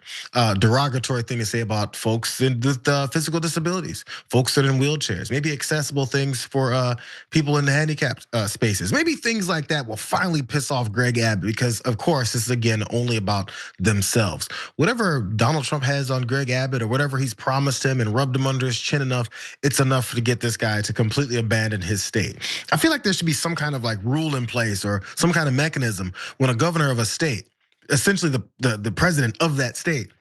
derogatory thing to say about folks with physical disabilities, folks that are in wheelchairs, maybe accessible things for people in the handicapped spaces. Maybe things like that will finally piss off Greg Abbott because, of course, this is again only about themselves. Whatever Donald Trump has on Greg Abbott or whatever he's promised him and rubbed him under his chin enough, it's enough to get this guy to completely abandon his state. I feel like there should be some kind of like rule in place or some kind of mechanism when a governor of a state, essentially the president of that state,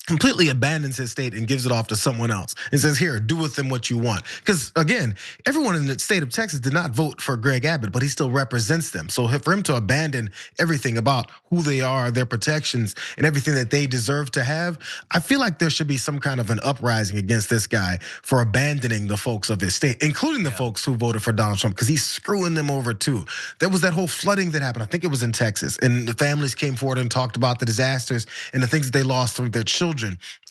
completely abandons his state and gives it off to someone else and says, here, do with them what you want. Because again, everyone in the state of Texas did not vote for Greg Abbott, but he still represents them. So for him to abandon everything about who they are, their protections, and everything that they deserve to have, I feel like there should be some kind of an uprising against this guy for abandoning the folks of his state, including the folks who voted for Donald Trump, because he's screwing them over too. There was that whole flooding that happened, I think it was in Texas, and the families came forward and talked about the disasters and the things that they lost through their children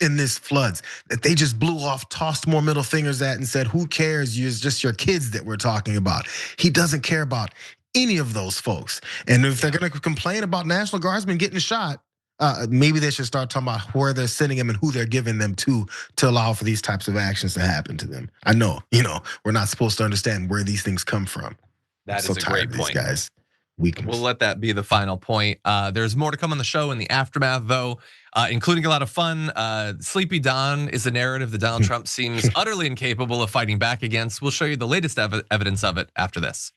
in this floods that they just blew off, tossed more middle fingers at and said, who cares? It's just your kids that we're talking about. He doesn't care about any of those folks. And if they're gonna complain about National Guardsmen getting shot, maybe they should start talking about where they're sending them and who they're giving them to allow for these types of actions to happen to them. I know, we're not supposed to understand where these things come from. That is a great point, guys. We'll let that be the final point. There's more to come on the show in the aftermath, though, including a lot of fun. Sleepy Don is a narrative that Donald Trump seems utterly incapable of fighting back against. We'll show you the latest evidence of it after this.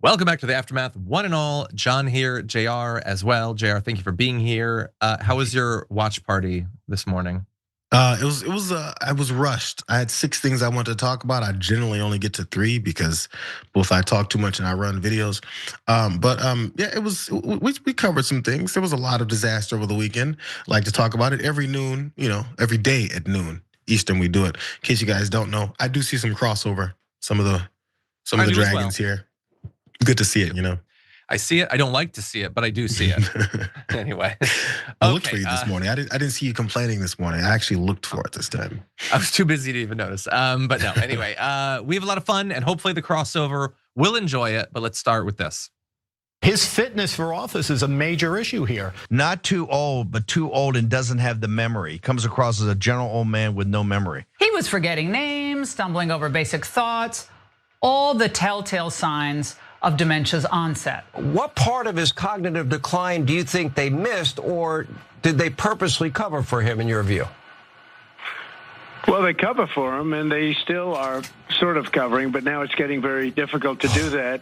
Welcome back to the Aftermath, one and all. John here, Jayar as well. Jayar, thank you for being here. How was your watch party this morning? I was rushed. I had 6 things I wanted to talk about. I generally only get to 3 because both I talk too much and I run videos. Yeah, it was. We covered some things. There was a lot of disaster over the weekend. Like to talk about it every noon. Every day at noon Eastern we do it. In case you guys don't know, I do see some crossover. Some of the dragons here. Good to see it, I see it. I don't like to see it, but I do see it. Anyway, I looked for you this morning. I didn't see you complaining this morning. I actually looked for it this time. I was too busy to even notice. But no. Anyway, we have a lot of fun, and hopefully the crossover will enjoy it. But let's start with this. His fitness for office is a major issue here. Not too old, but too old and doesn't have the memory. Comes across as a general old man with no memory. He was forgetting names, stumbling over basic thoughts, all the telltale signs of dementia's onset. What part of his cognitive decline do you think they missed, or did they purposely cover for him in your view? Well, they cover for him, and they still are sort of covering, but now it's getting very difficult to do that.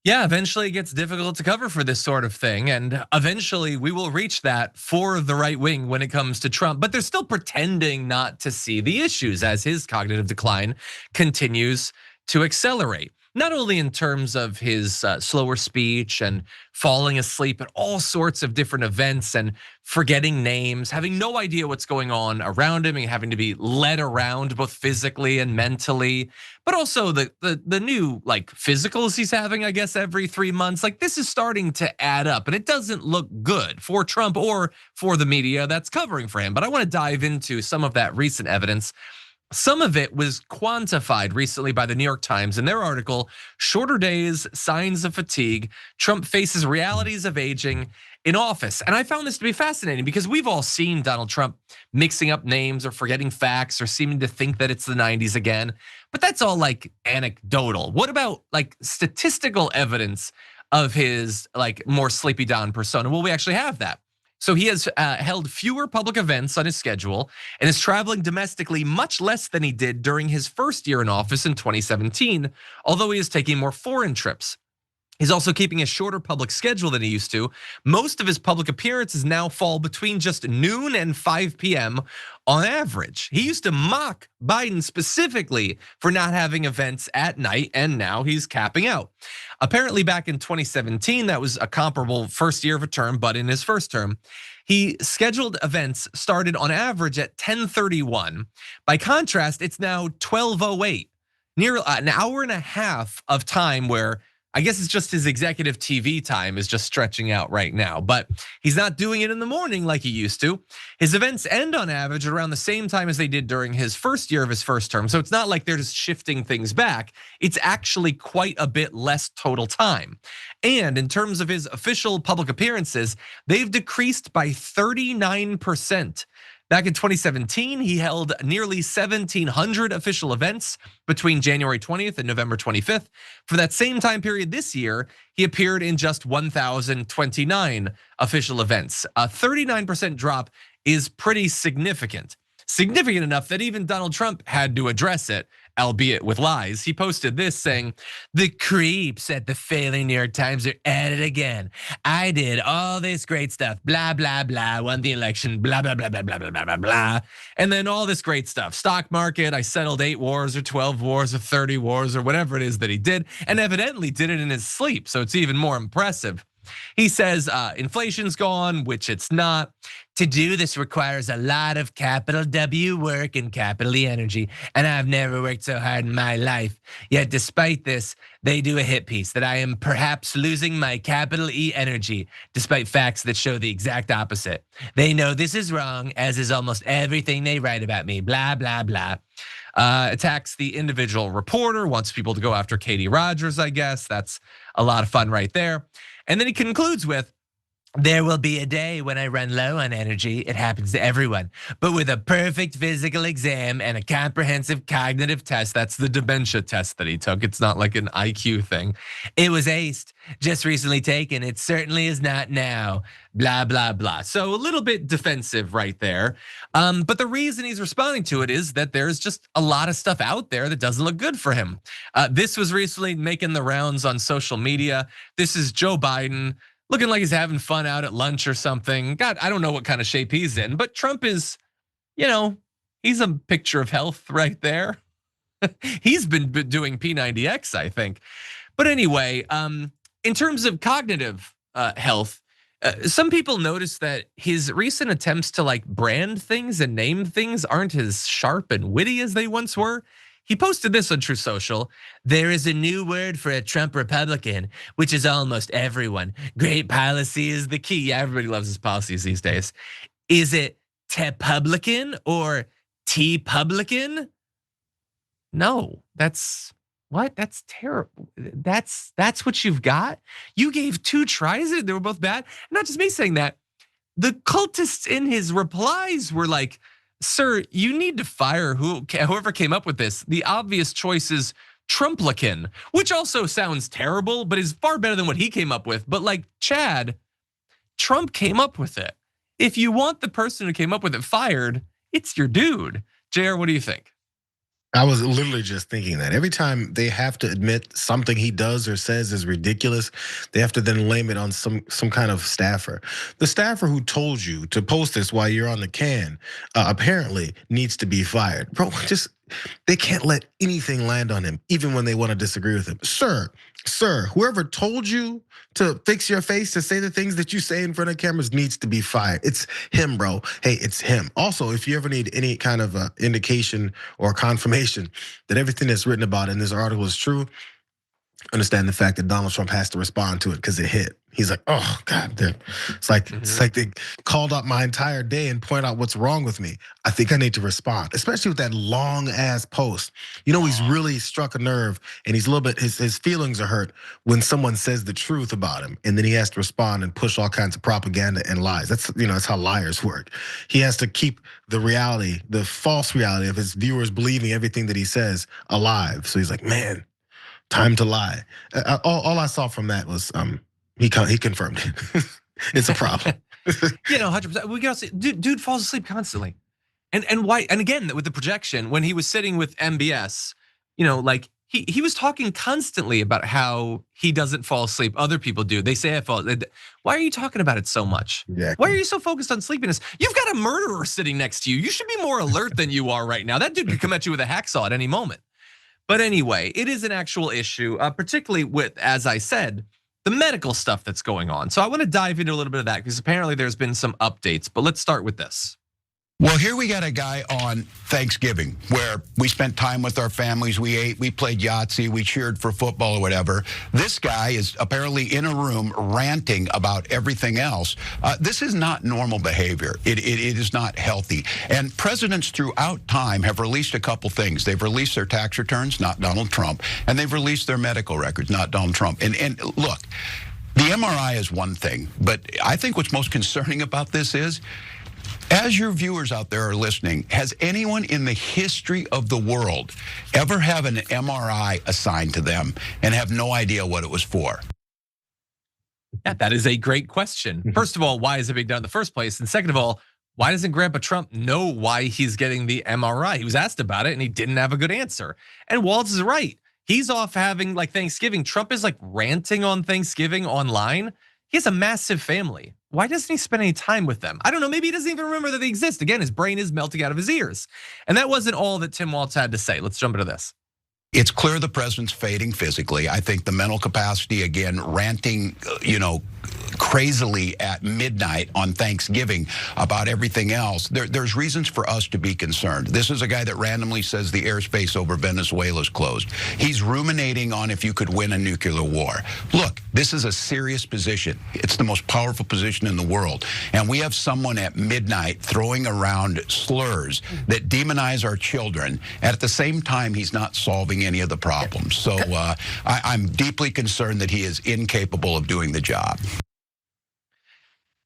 Yeah, eventually it gets difficult to cover for this sort of thing, and eventually we will reach that for the right wing when it comes to Trump, but they're still pretending not to see the issues as his cognitive decline continues to accelerate. Not only in terms of his slower speech and falling asleep at all sorts of different events and forgetting names, having no idea what's going on around him and having to be led around both physically and mentally, but also the new physicals he's having, I guess, every 3 months. This is starting to add up, and it doesn't look good for Trump or for the media that's covering for him. But I want to dive into some of that recent evidence. Some of it was quantified recently by the New York Times in their article, Shorter Days, Signs of Fatigue, Trump Faces Realities of Aging in Office. And I found this to be fascinating because we've all seen Donald Trump mixing up names or forgetting facts or seeming to think that it's the 90s again, but that's all anecdotal. What about statistical evidence of his more sleepy Don persona? Well, we actually have that. So he has held fewer public events on his schedule and is traveling domestically much less than he did during his first year in office in 2017, although he is taking more foreign trips. He's also keeping a shorter public schedule than he used to. Most of his public appearances now fall between just noon and 5 p.m. on average. He used to mock Biden specifically for not having events at night, and now he's capping out. Apparently back in 2017, that was a comparable first year of a term, but in his first term, he scheduled events started on average at 10:31. By contrast, it's now 12:08, near an hour and a half of time where I guess it's just his executive TV time is just stretching out right now, but he's not doing it in the morning like he used to. His events end on average around the same time as they did during his first year of his first term. So it's not like they're just shifting things back. It's actually quite a bit less total time. And in terms of his official public appearances, they've decreased by 39%. Back in 2017, he held nearly 1,700 official events between January 20th and November 25th. For that same time period this year, he appeared in just 1,029 official events. A 39% drop is pretty significant. Significant enough that even Donald Trump had to address it, albeit with lies. He posted this saying, "The creeps at the failing New York Times are at it again. I did all this great stuff, blah, blah, blah, won the election, blah, blah, blah, blah, blah, blah, blah, blah, blah." And then all this great stuff. Stock market, I settled 8 wars or 12 wars or 30 wars or whatever it is that he did, and evidently did it in his sleep. So it's even more impressive. He says inflation's gone, which it's not. To do this requires a lot of capital W work and capital E energy, and I've never worked so hard in my life. Yet despite this, they do a hit piece that I am perhaps losing my capital E energy, despite facts that show the exact opposite. They know this is wrong, as is almost everything they write about me, blah, blah, blah. Attacks the individual reporter, wants people to go after Katie Rogers, I guess. That's a lot of fun right there. And then he concludes with, There will be a day when I run low on energy. It happens to everyone. But with a perfect physical exam and a comprehensive cognitive test, that's the dementia test that he took. It's not like an IQ thing. It was aced, just recently taken. It certainly is not now. Blah, blah, blah. So a little bit defensive right there. But the reason he's responding to it is that there's just a lot of stuff out there that doesn't look good for him. This was recently making the rounds on social media. This is Joe Biden looking like he's having fun out at lunch or something. God, I don't know what kind of shape he's in, but Trump is, he's a picture of health right there. He's been doing P90X, I think. But anyway, in terms of cognitive health, some people notice that his recent attempts to like brand things and name things aren't as sharp and witty as they once were. He posted this on True Social. There is a new word for a Trump Republican, which is almost everyone. Great policy is the key. Yeah, everybody loves his policies these days. Is it Tepublican or T-Publican? No, that's what? That's terrible. That's what you've got? You gave 2 tries and they were both bad? Not just me saying that. The cultists in his replies were like, sir, you need to fire whoever came up with this. The obvious choice is Trumplican, which also sounds terrible, but is far better than what he came up with. But like Chad, Trump came up with it. If you want the person who came up with it fired, it's your dude. Jayar, what do you think? I was literally just thinking that every time they have to admit something he does or says is ridiculous, they have to then blame it on some kind of staffer. The staffer who told you to post this while you're on the can apparently needs to be fired. Bro, they can't let anything land on him, even when they want to disagree with him. Sir, whoever told you to fix your face, to say the things that you say in front of cameras needs to be fired. It's him, bro. Hey, it's him. Also, if you ever need any kind of indication or confirmation that everything that's written about in this article is true, understand the fact that Donald Trump has to respond to it because it hit. He's like, oh God, it's like they called up my entire day and point out what's wrong with me. I think I need to respond, especially with that long ass post. He's really struck a nerve, and he's a little bit, his feelings are hurt when someone says the truth about him, and then he has to respond and push all kinds of propaganda and lies. That's how liars work. He has to keep the reality, the false reality of his viewers believing everything that he says alive. So he's like, man, time to lie. All I saw from that was he confirmed it. It's a problem. 100%. We gotta say, dude falls asleep constantly, and why? And again, with the projection, when he was sitting with MBS, like he was talking constantly about how he doesn't fall asleep. Other people do. They say I fall. Why are you talking about it so much? Exactly. Why are you so focused on sleepiness? You've got a murderer sitting next to you. You should be more alert than you are right now. That dude could come at you with a hacksaw at any moment. But anyway, it is an actual issue, particularly with, as I said, the medical stuff that's going on. So I want to dive into a little bit of that because apparently there's been some updates, but let's start with this. Well, here we got a guy on Thanksgiving where we spent time with our families, we ate, we played Yahtzee, we cheered for football or whatever. This guy is apparently in a room ranting about everything else. This is not normal behavior. It is not healthy. And presidents throughout time have released a couple things. They've released their tax returns, not Donald Trump, and they've released their medical records, not Donald Trump. And look, the MRI is one thing, but I think what's most concerning about this is, as your viewers out there are listening, has anyone in the history of the world ever have an MRI assigned to them and have no idea what it was for? Yeah, that is a great question. First of all, why is it being done in the first place? And second of all, why doesn't Grandpa Trump know why he's getting the MRI? He was asked about it and he didn't have a good answer. And Waltz is right. He's off having like Thanksgiving. Trump is like ranting on Thanksgiving online. He has a massive family. Why doesn't he spend any time with them? I don't know, maybe he doesn't even remember that they exist. Again, his brain is melting out of his ears. And that wasn't all that Tim Waltz had to say. Let's jump into this. It's clear the president's fading physically. I think the mental capacity, again, ranting, crazily at midnight on Thanksgiving about everything else. There's reasons for us to be concerned. This is a guy that randomly says the airspace over Venezuela is closed. He's ruminating on if you could win a nuclear war. Look, this is a serious position. It's the most powerful position in the world. And we have someone at midnight throwing around slurs that demonize our children. And at the same time, he's not solving any of the problems. So I'm deeply concerned that he is incapable of doing the job.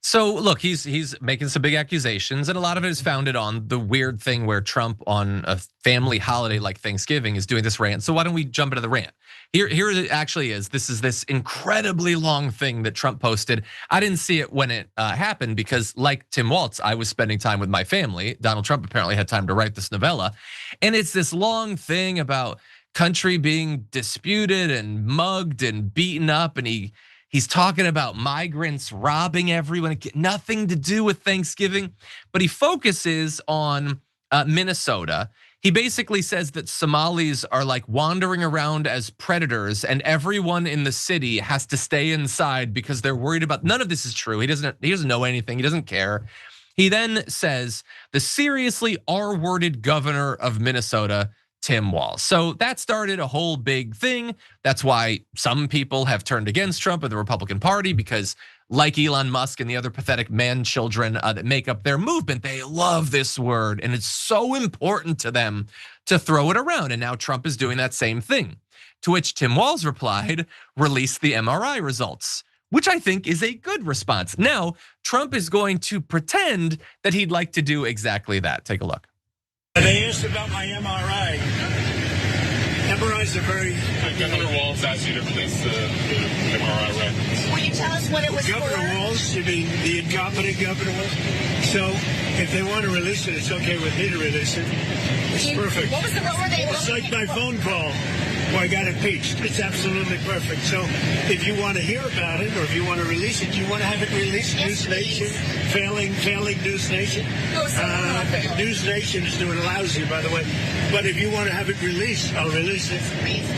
So look, he's making some big accusations, and a lot of it is founded on the weird thing where Trump on a family holiday like Thanksgiving is doing this rant. So why don't we jump into the rant? Here it actually is. This is this incredibly long thing that Trump posted. I didn't see it when it happened because, like Tim Walz, I was spending time with my family. Donald Trump apparently had time to write this novella, and it's this long thing about country being disputed and mugged and beaten up, and he's talking about migrants robbing everyone, nothing to do with Thanksgiving, but he focuses on Minnesota. He basically says that Somalis are like wandering around as predators and everyone in the city has to stay inside because they're worried about, none of this is true. He doesn't know anything, he doesn't care. He then says the seriously R-worded governor of Minnesota, Tim Walz. So that started a whole big thing. That's why some people have turned against Trump and the Republican Party, because like Elon Musk and the other pathetic man children that make up their movement, they love this word and it's so important to them to throw it around. And now Trump is doing that same thing. To which Tim Walz replied, release the MRI results, which I think is a good response. Now, Trump is going to pretend that he'd like to do exactly that. Take a look. They asked about my MRI. MRIs are very. Governor Walz asked you to release the MRI records. Will you tell us what it was Governor for? Walz, you mean the incompetent governor was? So if they want to release it, it's okay with me to release it. It's perfect. What were they It's looking like my phone call where I got impeached. It's absolutely perfect. So if you want to hear about it or if you want to release it, you want to have it released? Yes, News Nation, failing News Nation. News Nation is doing lousy, by the way. But if you want to have it released, I'll release it.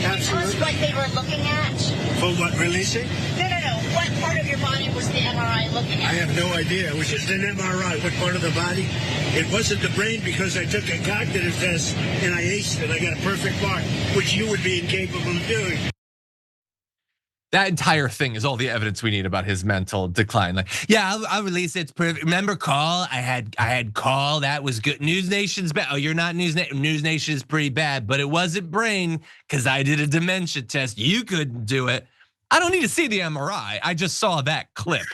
Absolutely. Tell us what they were looking at? For what, releasing? No. What part of your body was the MRI looking at? I have no idea. It was just an MRI. What part of the body? It wasn't the brain because I took a cognitive test and I aced it. I got a perfect mark, which you would be incapable of doing. That entire thing is all the evidence we need about his mental decline. Like, yeah, I'll release it. It's perfect. Remember Call? I had Call. That was good. News Nation's bad. Oh, you're not News Nation. News Nation is pretty bad, but it wasn't brain because I did a dementia test. You couldn't do it. I don't need to see the MRI. I just saw that clip.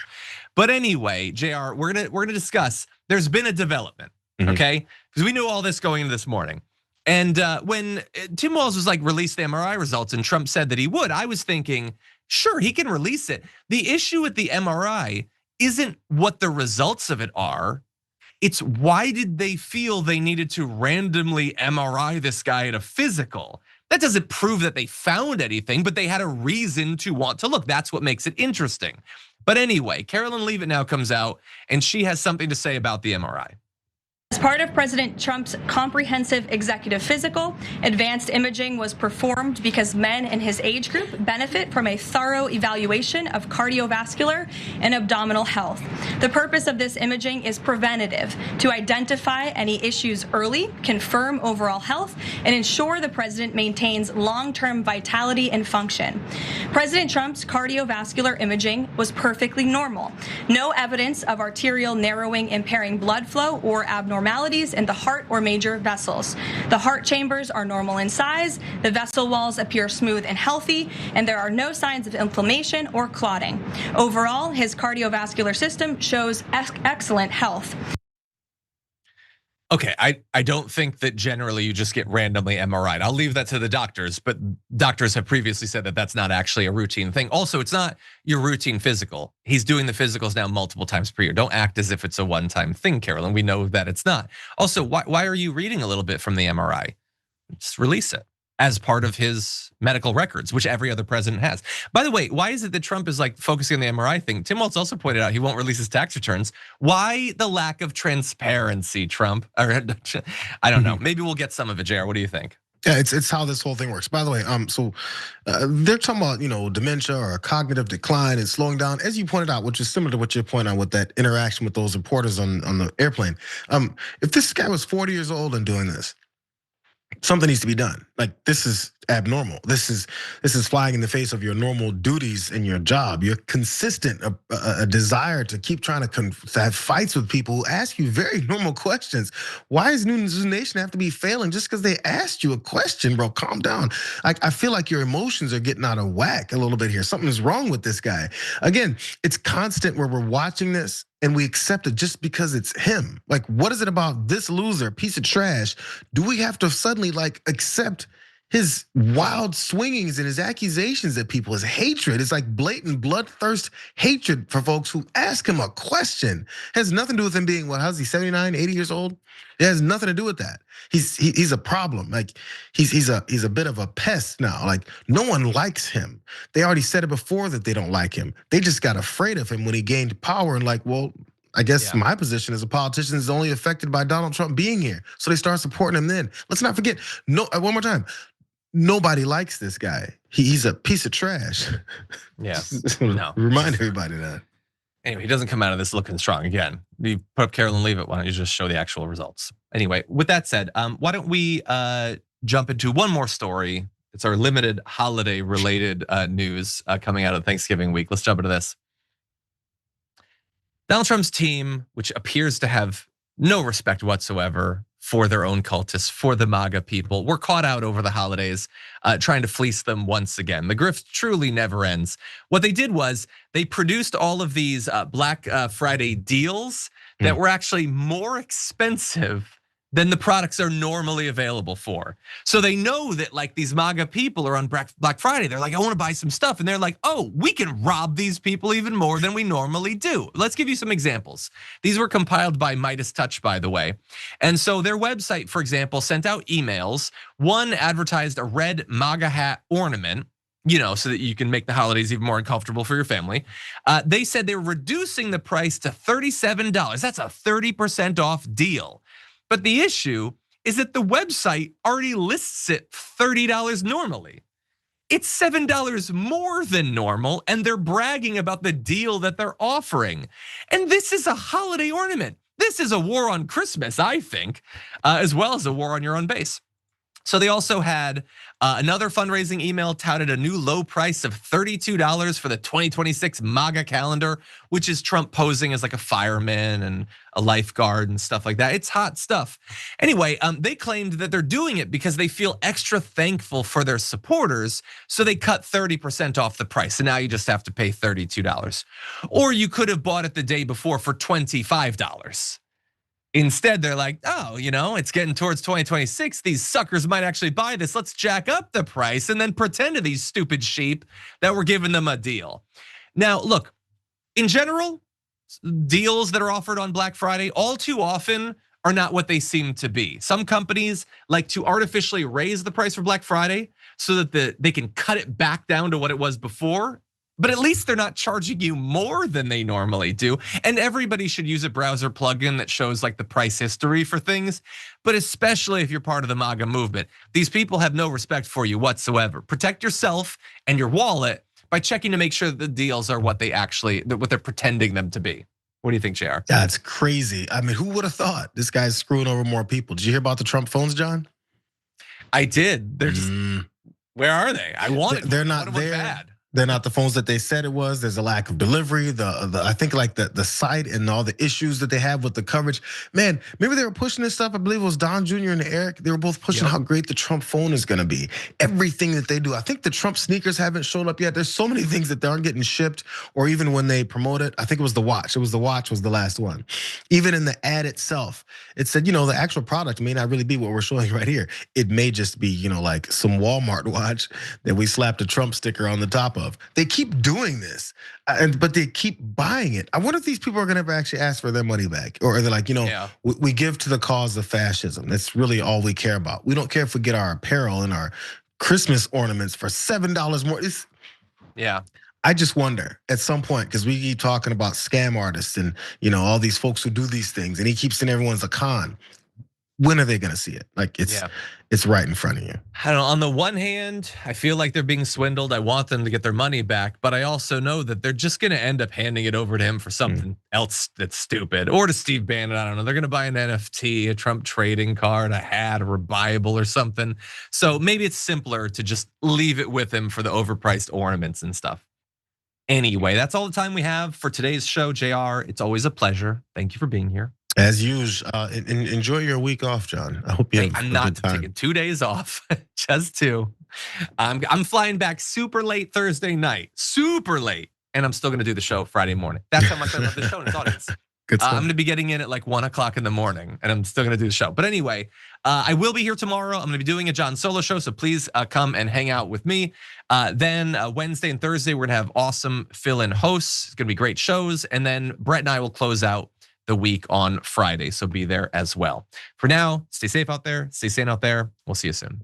But anyway, Jayar, we're gonna discuss. There's been a development, okay? Because we knew all this going into this morning. And when Tim Walz was like, release the MRI results, and Trump said that he would, I was thinking, sure, he can release it. The issue with the MRI isn't what the results of it are. It's why did they feel they needed to randomly MRI this guy at a physical? That doesn't prove that they found anything, but they had a reason to want to look. That's what makes it interesting. But anyway, Carolyn Leavitt now comes out and she has something to say about the MRI. As part of President Trump's comprehensive executive physical, advanced imaging was performed because men in his age group benefit from a thorough evaluation of cardiovascular and abdominal health. The purpose of this imaging is preventative, to identify any issues early, confirm overall health, and ensure the president maintains long-term vitality and function. President Trump's cardiovascular imaging was perfectly normal. No evidence of arterial narrowing impairing blood flow or abnormalities in the heart or major vessels. The heart chambers are normal in size, the vessel walls appear smooth and healthy, and there are no signs of inflammation or clotting. Overall, his cardiovascular system shows excellent health. Okay, I don't think that generally you just get randomly MRI'd. I'll leave that to the doctors, but doctors have previously said that that's not actually a routine thing. Also, it's not your routine physical. He's doing the physicals now multiple times per year. Don't act as if it's a one-time thing, Carolyn. We know that it's not. Also, why are you reading a little bit from the MRI? Just release it as part of his medical records, which every other president has. By the way, why is it that Trump is like focusing on the MRI thing? Tim Walz also pointed out he won't release his tax returns. Why the lack of transparency, Trump? Or, I don't know. Maybe we'll get some of it, Jayar. What do you think? Yeah, it's how this whole thing works. By the way, so they're talking about dementia or cognitive decline and slowing down, as you pointed out, which is similar to what you're pointing out with that interaction with those reporters on the airplane. If this guy was 40 years old and doing this, something needs to be done. Like, this is abnormal. This is flying in the face of your normal duties in your job. You're consistent, a desire to keep trying to have fights with people who ask you very normal questions. Why is News Nation have to be failing just because they asked you a question, bro? Calm down. I feel like your emotions are getting out of whack a little bit here. Something's wrong with this guy. Again, it's constant where we're watching this. and we accept it just because it's him. Like, what is it about this loser, piece of trash? Do we have to suddenly like accept his wild swingings and his accusations at people, his hatred? It's like blatant bloodthirst hatred for folks who ask him a question. It has nothing to do with him being, how's he, 79, 80 years old? It has nothing to do with that. He's a problem. Like he's a bit of a pest now. Like no one likes him. They already said it before that they don't like him. They just got afraid of him when he gained power and like, well, I guess my position as a politician is only affected by Donald Trump being here. So they start supporting him then. Let's not forget, one more time. Nobody likes this guy. He's a piece of trash. Yeah, no. Remind everybody that. Anyway, he doesn't come out of this looking strong again. You put up Carolyn Leavitt, why don't you just show the actual results? Anyway, with that said, why don't we jump into one more story? It's our limited holiday related news coming out of Thanksgiving week. Let's jump into this. Donald Trump's team, which appears to have no respect whatsoever for their own cultists, for the MAGA people, were caught out over the holidays trying to fleece them once again. The grift truly never ends. What they did was they produced all of these Black Friday deals that were actually more expensive than the products are normally available for. So they know that like these MAGA people are on Black Friday. They're like, I wanna buy some stuff. And they're like, oh, we can rob these people even more than we normally do. Let's give you some examples. These were compiled by Midas Touch, by the way. And so their website, for example, sent out emails. One advertised a red MAGA hat ornament, so that you can make the holidays even more uncomfortable for your family. They said they were reducing the price to $37. That's a 30% off deal. But the issue is that the website already lists it $30 normally. It's $7 more than normal, and they're bragging about the deal that they're offering. And this is a holiday ornament. This is a war on Christmas, I think, as well as a war on your own base. So they also had another fundraising email touted a new low price of $32 for the 2026 MAGA calendar, which is Trump posing as like a fireman and a lifeguard and stuff like that. It's hot stuff. Anyway, they claimed that they're doing it because they feel extra thankful for their supporters, so they cut 30% off the price. And now you just have to pay $32. Or you could have bought it the day before for $25. Instead, they're like, oh, it's getting towards 2026. These suckers might actually buy this. Let's jack up the price and then pretend to these stupid sheep that we're giving them a deal. Now, look, in general, deals that are offered on Black Friday all too often are not what they seem to be. Some companies like to artificially raise the price for Black Friday so that they can cut it back down to what it was before. But at least they're not charging you more than they normally do. And everybody should use a browser plugin that shows like the price history for things. But especially if you're part of the MAGA movement, these people have no respect for you whatsoever. Protect yourself and your wallet by checking to make sure that the deals are what they're pretending them to be. What do you think, Jayar? That's crazy. I mean, who would have thought this guy's screwing over more people? Did you hear about the Trump phones, John? I did. They're just, where are they? I wanted. They're not there. Bad. They're not the phones that they said it was. There's a lack of delivery. I think like the site and all the issues that they have with the coverage. Man, maybe they were pushing this stuff. I believe it was Don Jr. and Eric. They were both pushing how great the Trump phone is gonna be. Everything that they do. I think the Trump sneakers haven't showed up yet. There's so many things that they aren't getting shipped, or even when they promote it. I think it was the watch. It was the watch was the last one. Even in the ad itself, it said, the actual product may not really be what we're showing right here. It may just be, like some Walmart watch that we slapped a Trump sticker on the top of. They keep doing this, but they keep buying it. I wonder if these people are gonna ever actually ask for their money back, or are they like, we give to the cause of fascism. That's really all we care about. We don't care if we get our apparel and our Christmas ornaments for $7 more. I just wonder at some point, because we keep talking about scam artists and all these folks who do these things, and he keeps saying everyone's a con. When are they gonna see it? Like it's right in front of you. I don't know. On the one hand, I feel like they're being swindled. I want them to get their money back, but I also know that they're just gonna end up handing it over to him for something else that's stupid, or to Steve Bannon. I don't know. They're gonna buy an NFT, a Trump trading card, a hat, or a Bible or something. So maybe it's simpler to just leave it with him for the overpriced ornaments and stuff. Anyway, that's all the time we have for today's show. Jayar, it's always a pleasure. Thank you for being here. As usual, enjoy your week off, John. I hope you have I'm not taking 2 days off, just 2. I'm flying back super late Thursday night, super late, and I'm still gonna do the show Friday morning. That's how much I love the show and its audience. Good stuff. I'm going to be getting in at like 1 o'clock in the morning, and I'm still going to do the show. But anyway, I will be here tomorrow. I'm going to be doing a John Solo show, so please come and hang out with me. Then Wednesday and Thursday, we're going to have awesome fill-in hosts. It's going to be great shows. And then Brett and I will close out the week on Friday, so be there as well. For now, stay safe out there, stay sane out there. We'll see you soon.